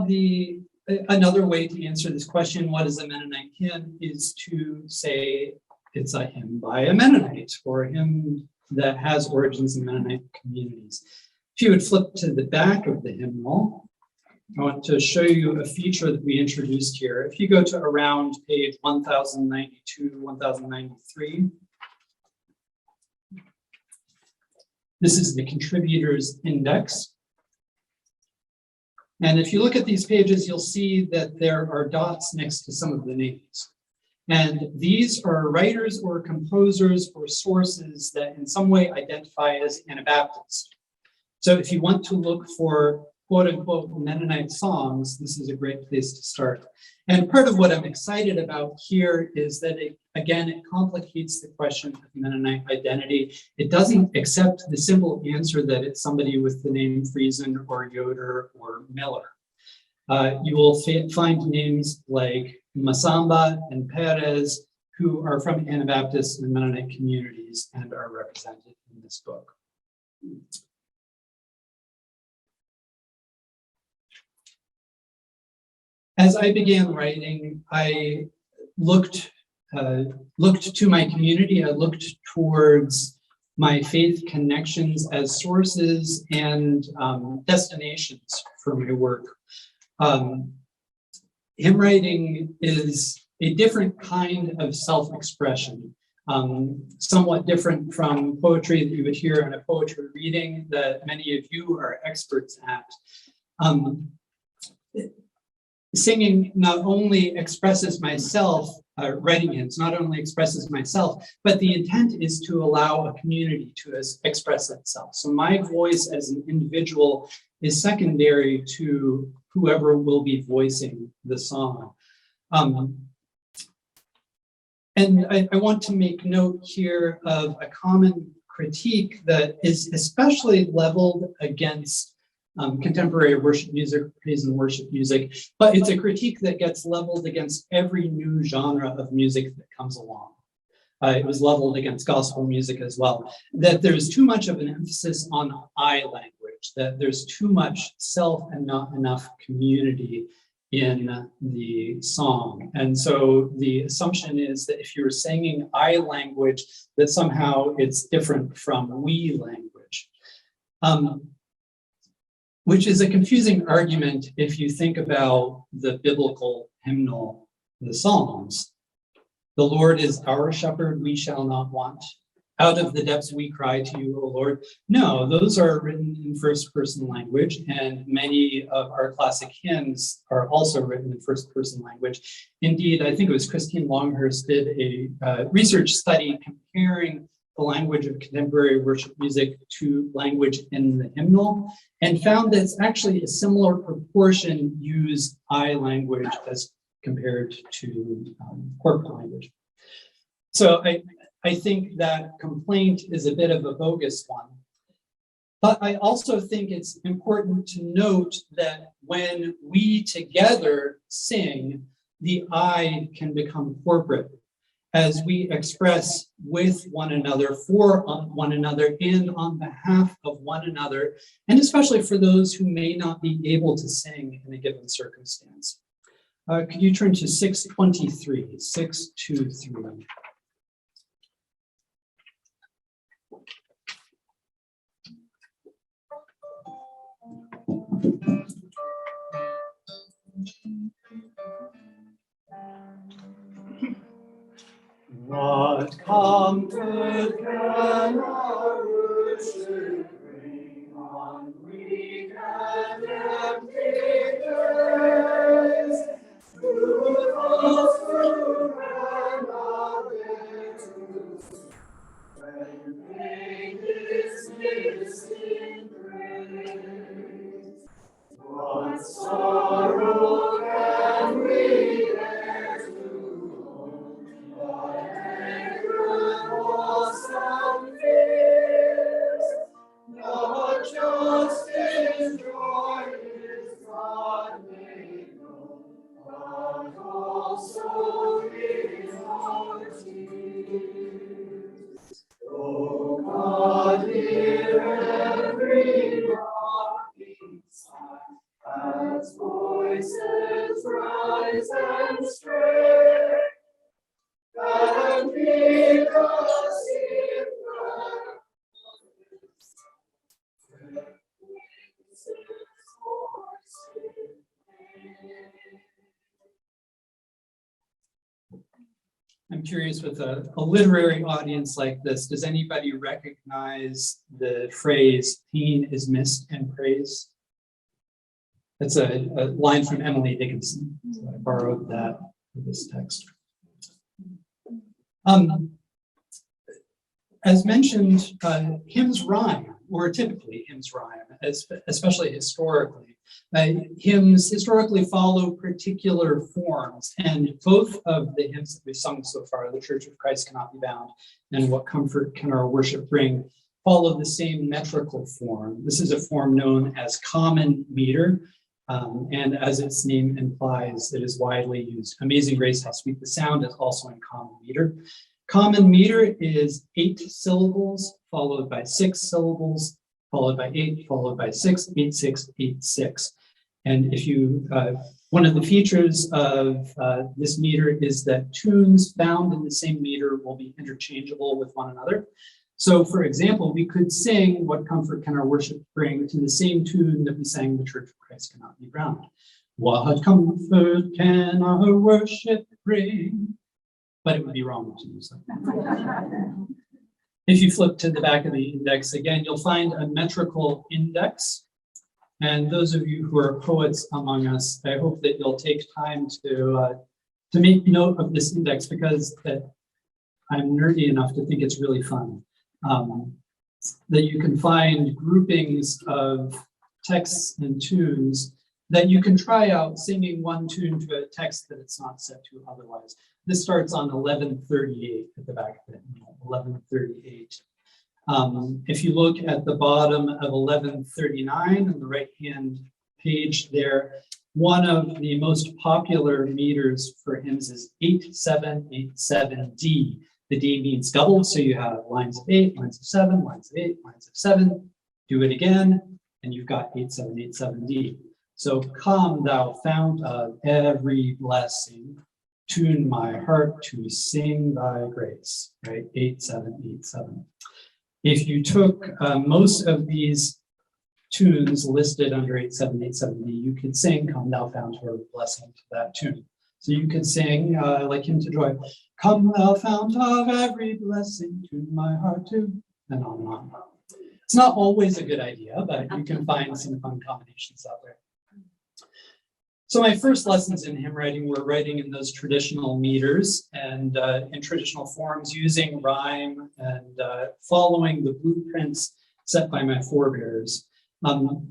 another way to answer this question, what is a Mennonite hymn, is to say it's a hymn by a Mennonite or a hymn that has origins in Mennonite communities. If you would flip to the back of the hymnal, I want to show you a feature that we introduced here. If you go to around page 1092, 1093, this is the contributors index. And if you look at these pages, you'll see that there are dots next to some of the names. And these are writers or composers or sources that in some way identify as Anabaptist. So if you want to look for quote unquote Mennonite songs, this is a great place to start. And part of what I'm excited about here is that it complicates the question of Mennonite identity. It doesn't accept the simple answer that it's somebody with the name Friesen or Yoder or Miller. You will find names like Masamba and Perez, who are from Anabaptist and Mennonite communities and are represented in this book. As I began writing, I looked to my community. I looked towards my faith connections as sources and destinations for my work. Hymn writing is a different kind of self-expression, somewhat different from poetry that you would hear in a poetry reading that many of you are experts at. Singing not only expresses myself, writing hymns not only expresses myself, but the intent is to allow a community to express itself. So my voice as an individual is secondary to whoever will be voicing the song. And I want to make note here of a common critique that is especially leveled against contemporary worship music, praise and worship music, but it's a critique that gets leveled against every new genre of music that comes along. It was leveled against gospel music as well, that there's too much of an emphasis on I language. language, that there's too much self and not enough community in the song. And so the assumption is that if you're singing I language, that somehow it's different from we language. Which is a confusing argument if you think about the biblical hymnal, the Psalms. The Lord is our shepherd, we shall not want. Out of the depths we cry to you, O Lord. No, those are written in first person language, and many of our classic hymns are also written in first person language. Indeed, I think it was Christine Longhurst did a research study comparing the language of contemporary worship music to language in the hymnal, and found that it's actually a similar proportion use I language as compared to corporate language. So I think that complaint is a bit of a bogus one. But I also think it's important to note that when we together sing, the I can become corporate as we express with one another, for one another, and on behalf of one another, and especially for those who may not be able to sing in a given circumstance. Could you turn to 623, 623. What comfort can our worship bring on weak and empty days? Through false fruit and our bitterness, when faith is missed in praise. What sorrow can we bear to hold? What anger, loss, and fears? Not just in joy is God made known, but also in our tears. Oh God, hear every longing sigh, as voices rise and stray, and make us in I'm curious, with a literary audience like this, does anybody recognize the phrase, pain is missed in praise? That's a line from Emily Dickinson. So I borrowed that for this text. As mentioned, hymns rhyme, or typically hymns rhyme, especially historically. Hymns historically follow particular forms, and both of the hymns that we've sung so far, The Church of Christ Cannot Be Bound and What Comfort Can Our Worship Bring, follow the same metrical form. This is a form known as common meter, and as its name implies, it is widely used. Amazing Grace, How Sweet the Sound is also in common meter. Common meter is 8 syllables, followed by 6 syllables, followed by 8, followed by 6, 8, 6, 8, 6. And if you, one of the features of this meter is that tunes found in the same meter will be interchangeable with one another. So for example, we could sing What Comfort Can Our Worship Bring to the same tune that we sang The Church of Christ Cannot Be Bound. What comfort can our worship bring? But it would be wrong to use that. If you flip to the back of the index again, you'll find a metrical index. And those of you who are poets among us, I hope that you'll take time to make note of this index, because I'm nerdy enough to think it's really fun. That you can find groupings of texts and tunes that you can try out singing one tune to a text that it's not set to otherwise. This starts on 1138 at the back of it, 1138. If you look at the bottom of 1139 on the right-hand page there, one of the most popular meters for hymns is 8787D. The D means double, so you have lines of 8, lines of 7, lines of 8, lines of 7. Do it again, and you've got 8787D. So come thou fount of every blessing, tune my heart to sing thy grace, right? 8787. If you took most of these tunes listed under 8787D, you could sing come thou fount of every blessing to that tune. So you could sing like Hymn to Joy, come thou fount of every blessing, tune my heart to, and on and on. It's not always a good idea, but you can find some fun combinations out there. So my first lessons in hymn writing were writing in those traditional meters and in traditional forms using rhyme and following the blueprints set by my forebears.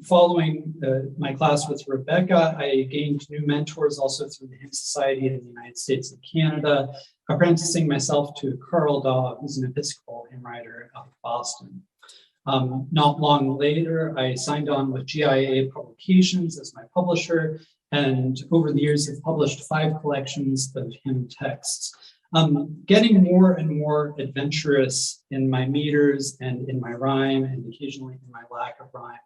Following my class with Rebecca, I gained new mentors also through the Hymn Society in the United States and Canada, apprenticing myself to Carl Daw, who's an Episcopal hymn writer out of Boston. Not long later, I signed on with GIA Publications as my publisher, and over the years have published 5 collections of hymn texts. Getting more and more adventurous in my meters and in my rhyme and occasionally in my lack of rhyme.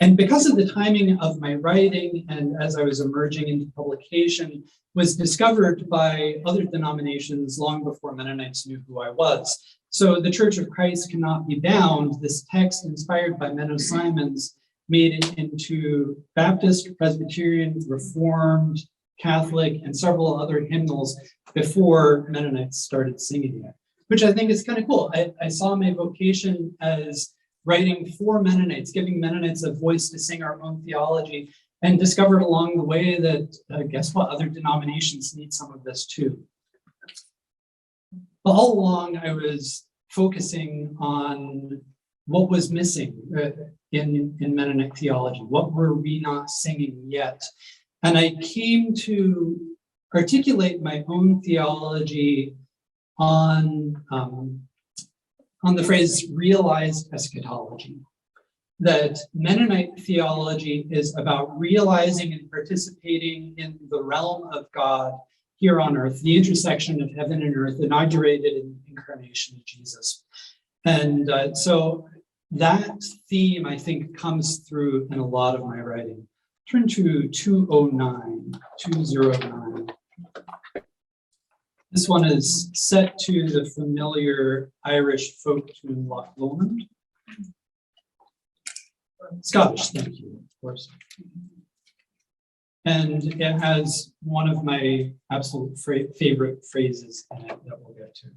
And because of the timing of my writing and as I was emerging into publication, was discovered by other denominations long before Mennonites knew who I was. So the Church of Christ Cannot Be Bound, this text inspired by Menno Simons, made it into Baptist, Presbyterian, Reformed, Catholic, and several other hymnals before Mennonites started singing it, which I think is kind of cool. I saw my vocation as writing for Mennonites, giving Mennonites a voice to sing our own theology, and discovered along the way that, guess what, other denominations need some of this too. But all along, I was focusing on what was missing in Mennonite theology. What were we not singing yet? And I came to articulate my own theology on the phrase realized eschatology. That Mennonite theology is about realizing and participating in the realm of God here on earth, the intersection of heaven and earth, inaugurated in the incarnation of Jesus. And so that theme, I think, comes through in a lot of my writing. Turn to 209. This one is set to the familiar Irish folk tune Loch Lomond. Scottish, thank you, of course. And it has one of my absolute favorite phrases in it that we'll get to.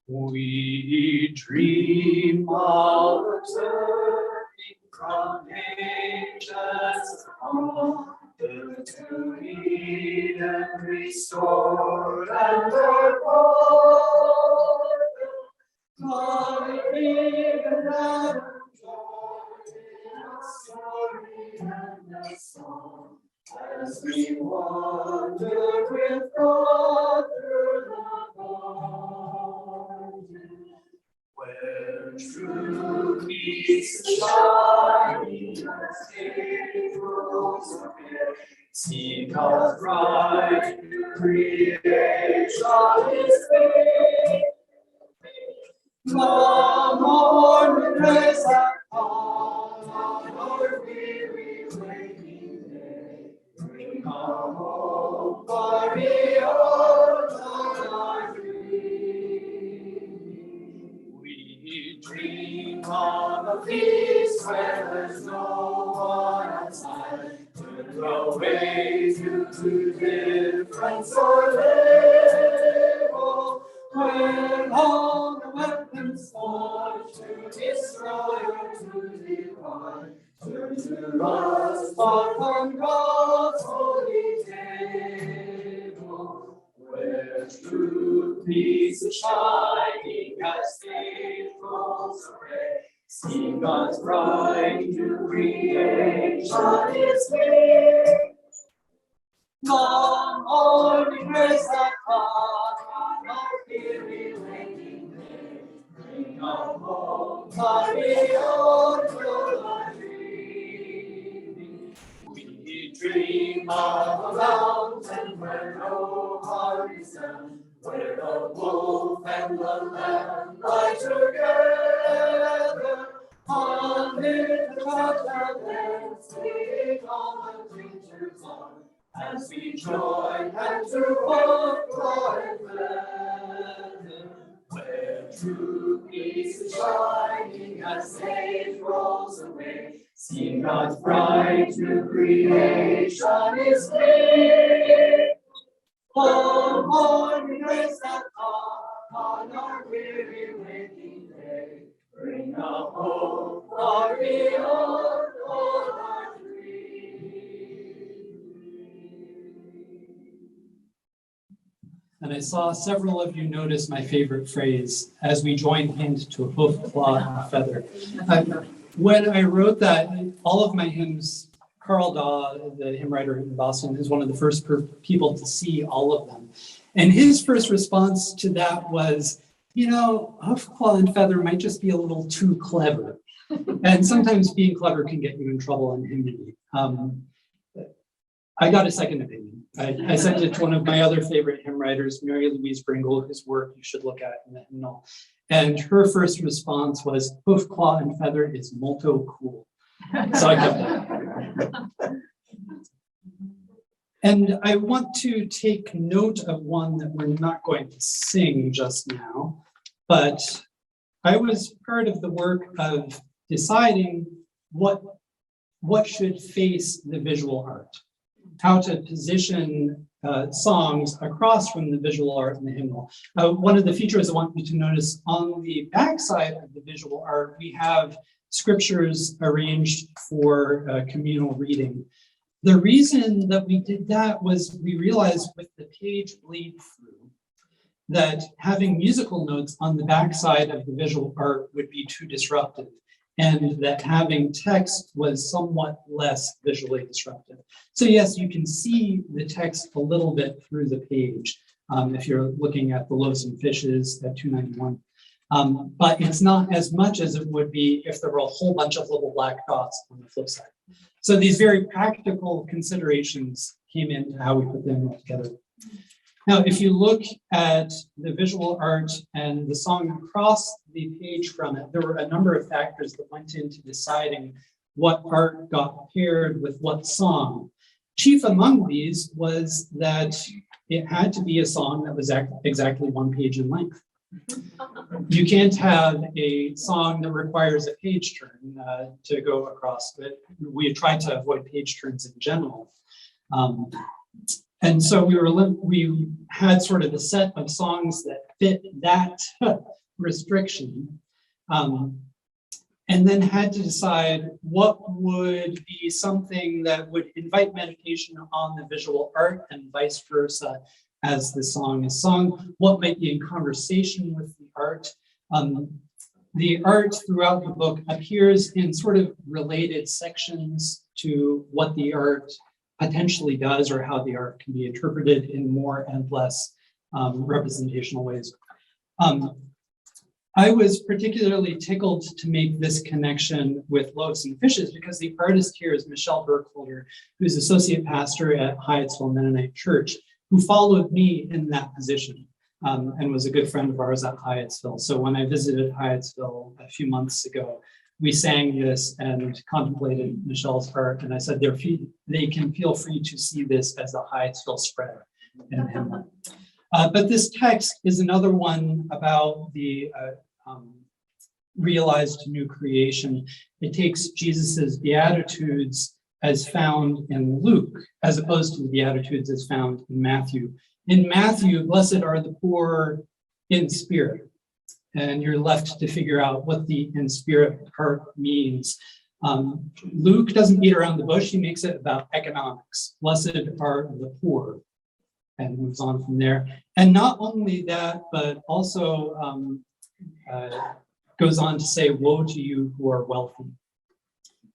We dream of returning from ages on to Eden restored and our God given and joy in a story and a song as we wander with God through the garden, where true peace is shining as April's appear. See God's bride new creation is made. The morning rays that fall on our weary waking day bring our hope, our reward on our dream. We dream of a peace where there's no one outside to throw away to difference or label. When all the weapons forged to destroy or to divide turn to rust far from God's holy table, where true peace is shining as April's array. See God's bride new creation is made. Long morning rays that come on our weary waking day, bring our hope, our reward through the dreaming. We dream of a mountain where no heart is down, where the wolf and the lamb lie together. lift up the lands, take all the creatures on, as we join hands through folklore and feather, where true peace is shining as age rolls away. See God's bright new creation is clear. Oh, morning rays that fall on our weary waking day, bring a hope far beyond all our dreams. And I saw several of you notice my favorite phrase, as we join hands to a hoof, claw, and feather. When I wrote that, all of my hymns, Carl Daw, the hymn writer in Boston, is one of the first people to see all of them. And his first response to that was, hoof, claw, and feather might just be a little too clever. And sometimes being clever can get you in trouble in hymnody. I got a second opinion. I sent it to one of my other favorite hymn writers, Mary Louise Bringle, whose work you should look at in the hymnal. And her first response was, hoof, claw, and feather is molto cool. So I kept it. And I want to take note of one that we're not going to sing just now, but I was part of the work of deciding what should face the visual art, how to position songs across from the visual art and the hymnal. One of the features I want you to notice on the backside of the visual art, we have scriptures arranged for communal reading. The reason that we did that was we realized with the page bleed through that having musical notes on the backside of the visual art would be too disruptive, and that having text was somewhat less visually disruptive. So yes, you can see the text a little bit through the page if you're looking at the loaves and fishes at 291. But it's not as much as it would be if there were a whole bunch of little black dots on the flip side. So these very practical considerations came into how we put them together. Now, if you look at the visual art and the song across the page from it, there were a number of factors that went into deciding what art got paired with what song. Chief among these was that it had to be a song that was exactly 1 page in length. You can't have a song that requires a page turn to go across it. We tried to avoid page turns in general. And so we had sort of a set of songs that fit that restriction, and then had to decide what would be something that would invite meditation on the visual art and vice versa as the song is sung, what might be in conversation with the art. The art throughout the book appears in sort of related sections to what the art potentially does or how the art can be interpreted in more and less representational ways. I was particularly tickled to make this connection with Loaves and Fishes because the artist here is Michelle Burkholder, who's associate pastor at Hyattsville Mennonite Church, who followed me in that position and was a good friend of ours at Hyattsville. So when I visited Hyattsville a few months ago, we sang this and contemplated Michelle's art, and I said they can feel free to see this as a Hyattsville spread in hymn. But this text is another one about the realized new creation. It takes Jesus's Beatitudes as found in Luke, as opposed to the Beatitudes as found in Matthew. In Matthew, blessed are the poor in spirit. And you're left to figure out what the in spirit part means. Luke doesn't beat around the bush. He makes it about economics. Blessed are the poor, and moves on from there. And not only that, but also goes on to say, woe to you who are wealthy.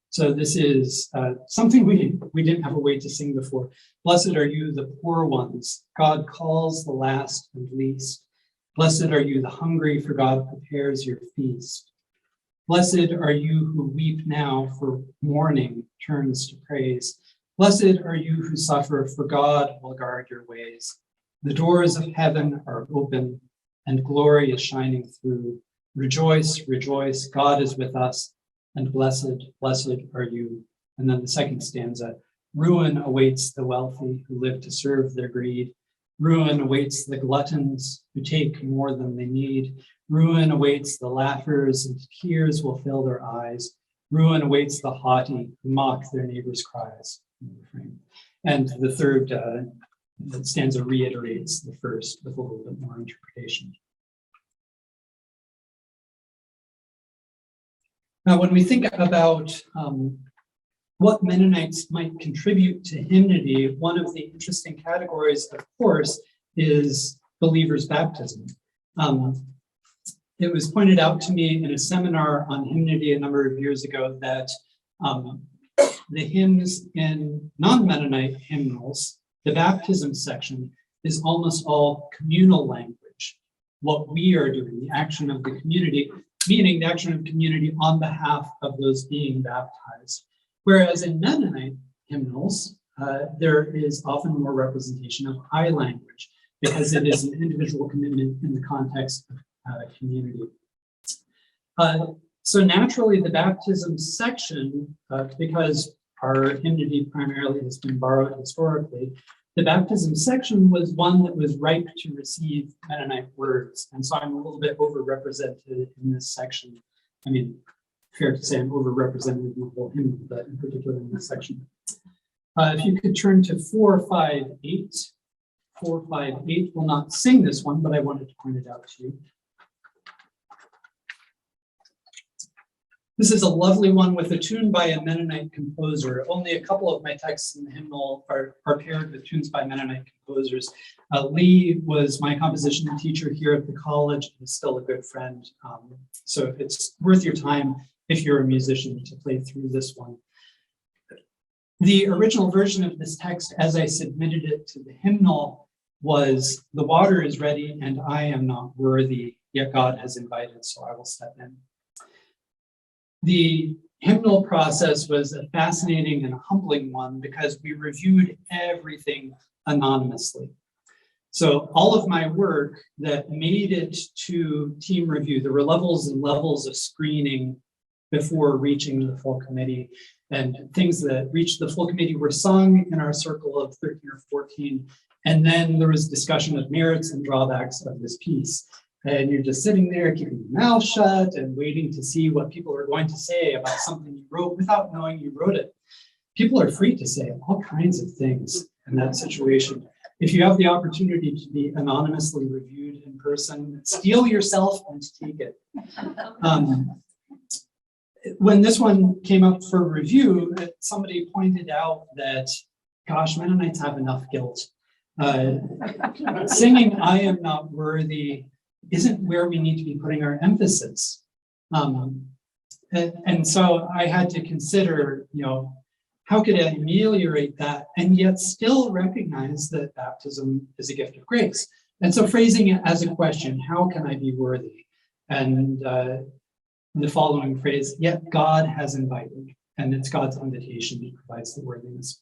So this is something we didn't have a way to sing before. Blessed are you, the poor ones. God calls the last and least. Blessed are you, the hungry, for God prepares your feast. Blessed are you who weep now, for mourning turns to praise. Blessed are you who suffer, for God will guard your ways. The doors of heaven are open, and glory is shining through. Rejoice, rejoice, God is with us. and blessed, blessed are you. And then the second stanza, ruin awaits the wealthy who live to serve their greed. Ruin awaits the gluttons who take more than they need. Ruin awaits the laughers, and tears will fill their eyes. Ruin awaits the haughty who mock their neighbors' cries. And the third stanza reiterates the first with a little bit more interpretation. Now, when we think about what Mennonites might contribute to hymnody, one of the interesting categories, of course, is believers' baptism. It was pointed out to me in a seminar on hymnody a number of years ago that the hymns in non-Mennonite hymnals, the baptism section, is almost all communal language. What we are doing, the action of the community, meaning the action of community on behalf of those being baptized. Whereas in Mennonite hymnals, there is often more representation of I language because it is an individual commitment in the context of community. So naturally, the baptism section, because our hymnody primarily has been borrowed historically, the baptism section was one that was ripe to receive Mennonite words. And so I'm a little bit overrepresented in this section. I mean, fair to say I'm overrepresented in the whole hymn, but in particular in this section. If you could turn to 458. 458, we'll not sing this one, but I wanted to point it out to you. This is a lovely one with a tune by a Mennonite composer. Only a couple of my texts in the hymnal are paired with tunes by Mennonite composers. Lee was my composition teacher here at the college and is still a good friend. So it's worth your time if you're a musician to play through this one. The original version of this text, as I submitted it to the hymnal, was the water is ready and I am not worthy, yet God has invited, so I will step in. The hymnal process was a fascinating and humbling one because we reviewed everything anonymously. So all of my work that made it to team review, there were levels and levels of screening before reaching the full committee, and things that reached the full committee were sung in our circle of 13 or 14. And then there was discussion of merits and drawbacks of this piece. And you're just sitting there keeping your mouth shut and waiting to see what people are going to say about something you wrote without knowing you wrote it. People are free to say all kinds of things in that situation. If you have the opportunity to be anonymously reviewed in person, steel yourself and take it. When this one came up for review, somebody pointed out that, gosh, Mennonites have enough guilt. Singing I am not worthy isn't where we need to be putting our emphasis. And so I had to consider, how could I ameliorate that and yet still recognize that baptism is a gift of grace? And so phrasing it as a question, how can I be worthy? And the following phrase, yet God has invited, and it's God's invitation that provides the worthiness.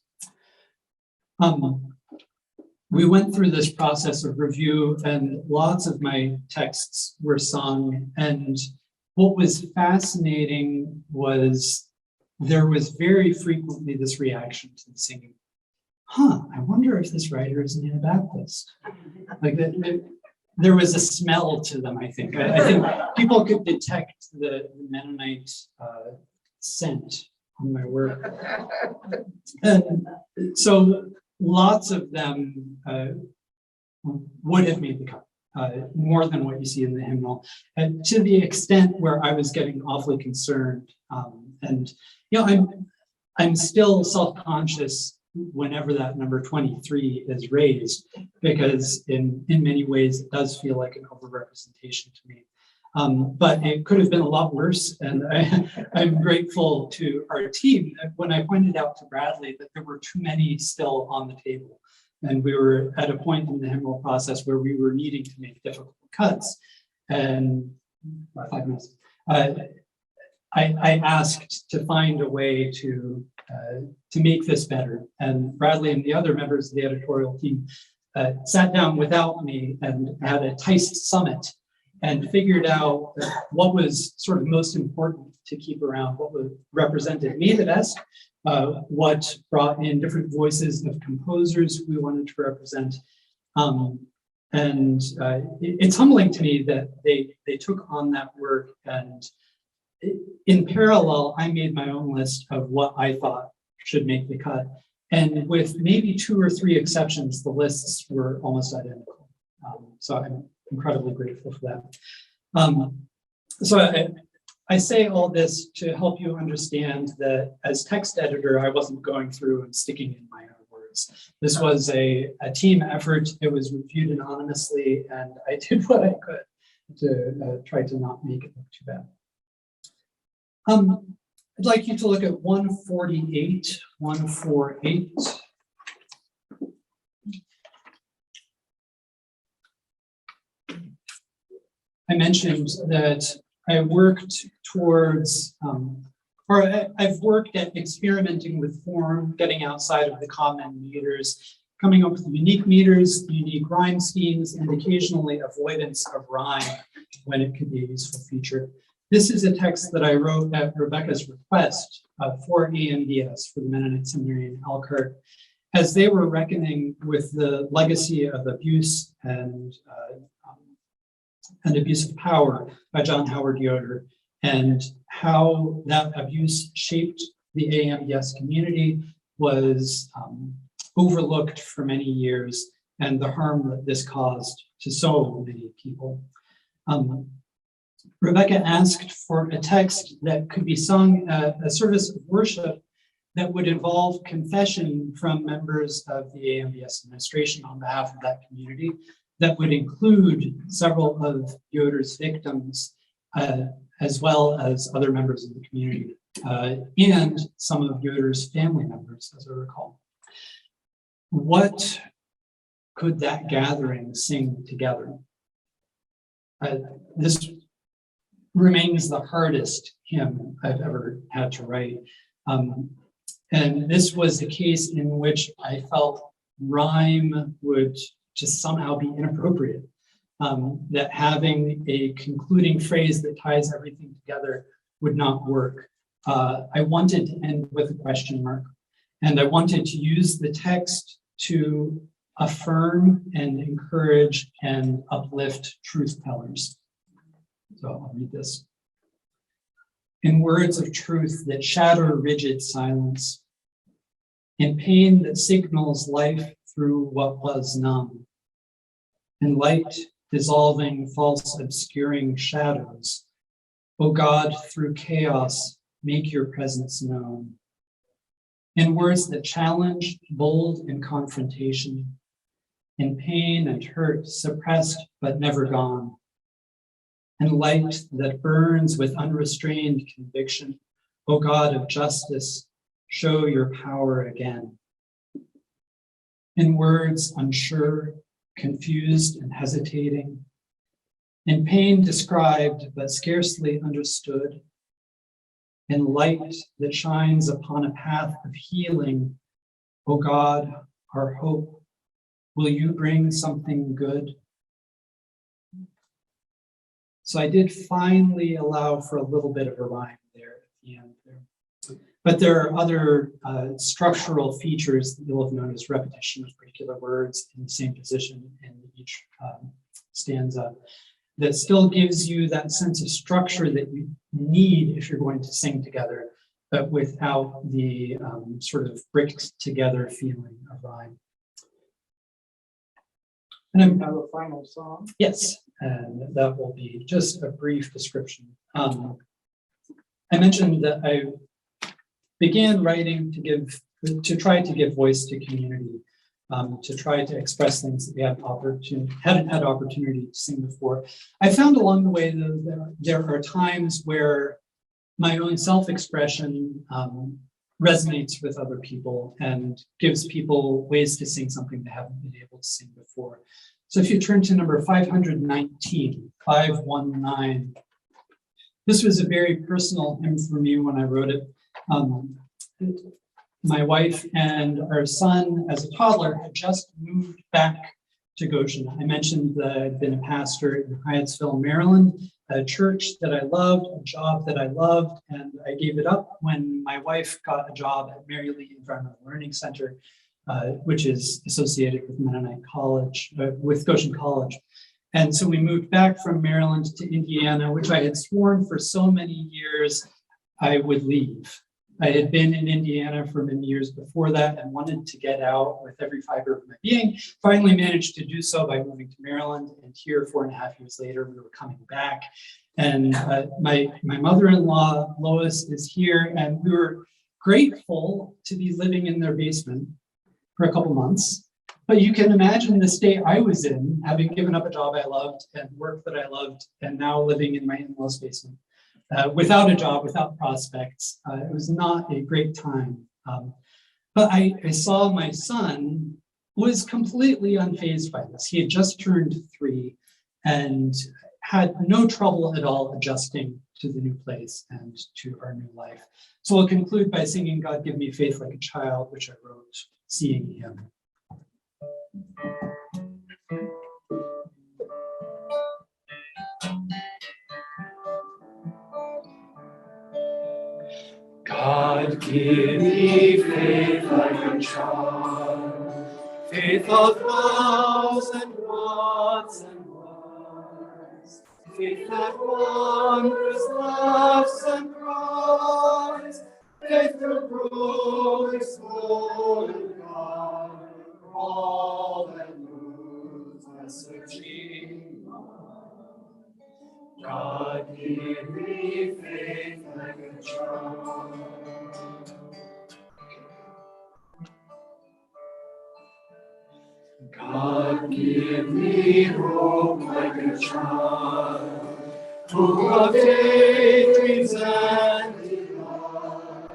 We went through this process of review and lots of my texts were sung. And what was fascinating was there was very frequently this reaction to the singing. I wonder if this writer is an Anabaptist. Like there was a smell to them, I think. I think people could detect the Mennonite scent on my work. And so lots of them would have made the cut, more than what you see in the hymnal, and to the extent where I was getting awfully concerned. I'm still self-conscious whenever that number 23 is raised, because in many ways it does feel like an overrepresentation to me. But it could have been a lot worse, and I'm grateful to our team when I pointed out to Bradley that there were too many still on the table, and we were at a point in the hymnal process where we were needing to make difficult cuts. And 5 minutes, I asked to find a way to make this better, and Bradley and the other members of the editorial team sat down without me and had a Tice summit and figured out what was sort of most important to keep around what represented me the best, what brought in different voices of composers we wanted to represent. It's humbling to me that they took on that work, and in parallel, I made my own list of what I thought should make the cut. And with maybe 2 or 3 exceptions, the lists were almost identical. So I'm incredibly grateful for that. So I say all this to help you understand that as text editor, I wasn't going through and sticking in my own words. This was a team effort. It was reviewed anonymously, and I did what I could to try to not make it look too bad. I'd like you to look at 148, 148. I mentioned that I worked towards, I've worked at experimenting with form, getting outside of the common meters, coming up with unique meters, unique rhyme schemes, and occasionally avoidance of rhyme when it could be a useful feature. This is a text that I wrote at Rebecca's request for AMBS, for the Mennonite Seminary in Elkhart, as they were reckoning with the legacy of abuse and abuse of power by John Howard Yoder, and how that abuse shaped the AMBS community, was overlooked for many years, and the harm that this caused to so many people. Rebecca asked for a text that could be sung at a service of worship that would involve confession from members of the AMBS administration on behalf of that community, that would include several of Yoder's victims, as well as other members of the community, and some of Yoder's family members, as I recall. What could that gathering sing together? This remains the hardest hymn I've ever had to write. And this was a case in which I felt rhyme would just somehow be inappropriate. That having a concluding phrase that ties everything together would not work. I wanted to end with a question mark, and I wanted to use the text to affirm and encourage and uplift truth tellers. So I'll read this. In words of truth that shatter rigid silence, in pain that signals life through what was numb, in light dissolving false obscuring shadows, O God, through chaos, make your presence known. In words that challenge, bold in confrontation, in pain and hurt suppressed but never gone, and light that burns with unrestrained conviction, O God of justice, show your power again. In words unsure, confused and hesitating, in pain described but scarcely understood, in light that shines upon a path of healing, O God, our hope, will you bring something good? So I did finally allow for a little bit of a rhyme there at the end there. But there are other structural features that you'll have noticed: repetition of particular words in the same position in each stanza, that still gives you that sense of structure that you need if you're going to sing together, but without the sort of bricked together feeling of rhyme. And I'm Have a final song? Yes, and that will be just a brief description. I mentioned that I began writing to try to give voice to community, to try to express things that we hadn't had opportunity to sing before. I found along the way that there are times where my own self-expression resonates with other people and gives people ways to sing something they haven't been able to sing before. So if you turn to number 519, 519, this was a very personal hymn for me when I wrote it. My wife and our son, as a toddler, had just moved back to Goshen. I mentioned that I've been a pastor in Hyattsville, Maryland, a church that I loved, a job that I loved, and I gave it up when my wife got a job at Mary Lee Environmental Learning Center, which is associated with Mennonite College, with Goshen College. And so we moved back from Maryland to Indiana, which I had sworn for so many years I would leave. I had been in Indiana for many years before that and wanted to get out with every fiber of my being. Finally managed to do so by moving to Maryland, and here 4.5 years later, we were coming back. And my mother-in-law, Lois, is here, and we were grateful to be living in their basement for a couple months. But you can imagine the state I was in, having given up a job I loved and work that I loved, and now living in my in-laws' basement. Without a job, without prospects. It was not a great time. But I saw my son was completely unfazed by this. He had just turned 3 and had no trouble at all adjusting to the new place and to our new life. So I'll conclude by singing God Give Me Faith Like a Child, which I wrote seeing him. God give me faith like a child, faith of 1,000 watts and wise, faith that wanders, laughs, and cries, faith to grow its full in God, all that moves my searching mind. God give me faith like a child. God give me hope like a child, hope of daydreams and delight,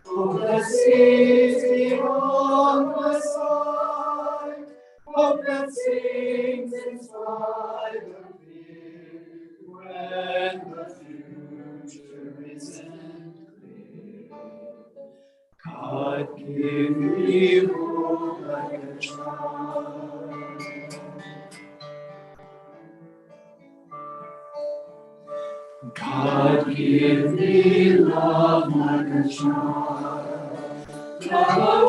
hope that sees beyond my sight, hope that sings in spite of fear, when the future isn't clear. God give me hope like a child. God give me love like a child, love of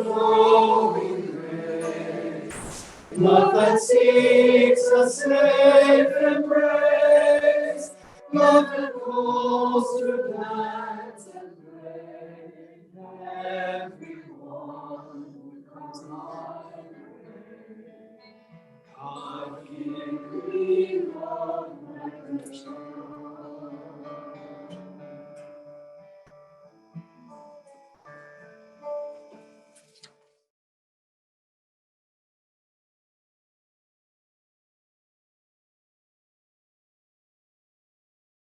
overflowing grace, love that seeks a safe embrace, love that calls to dance and pray, everyone who comes my way. God give me love like a child.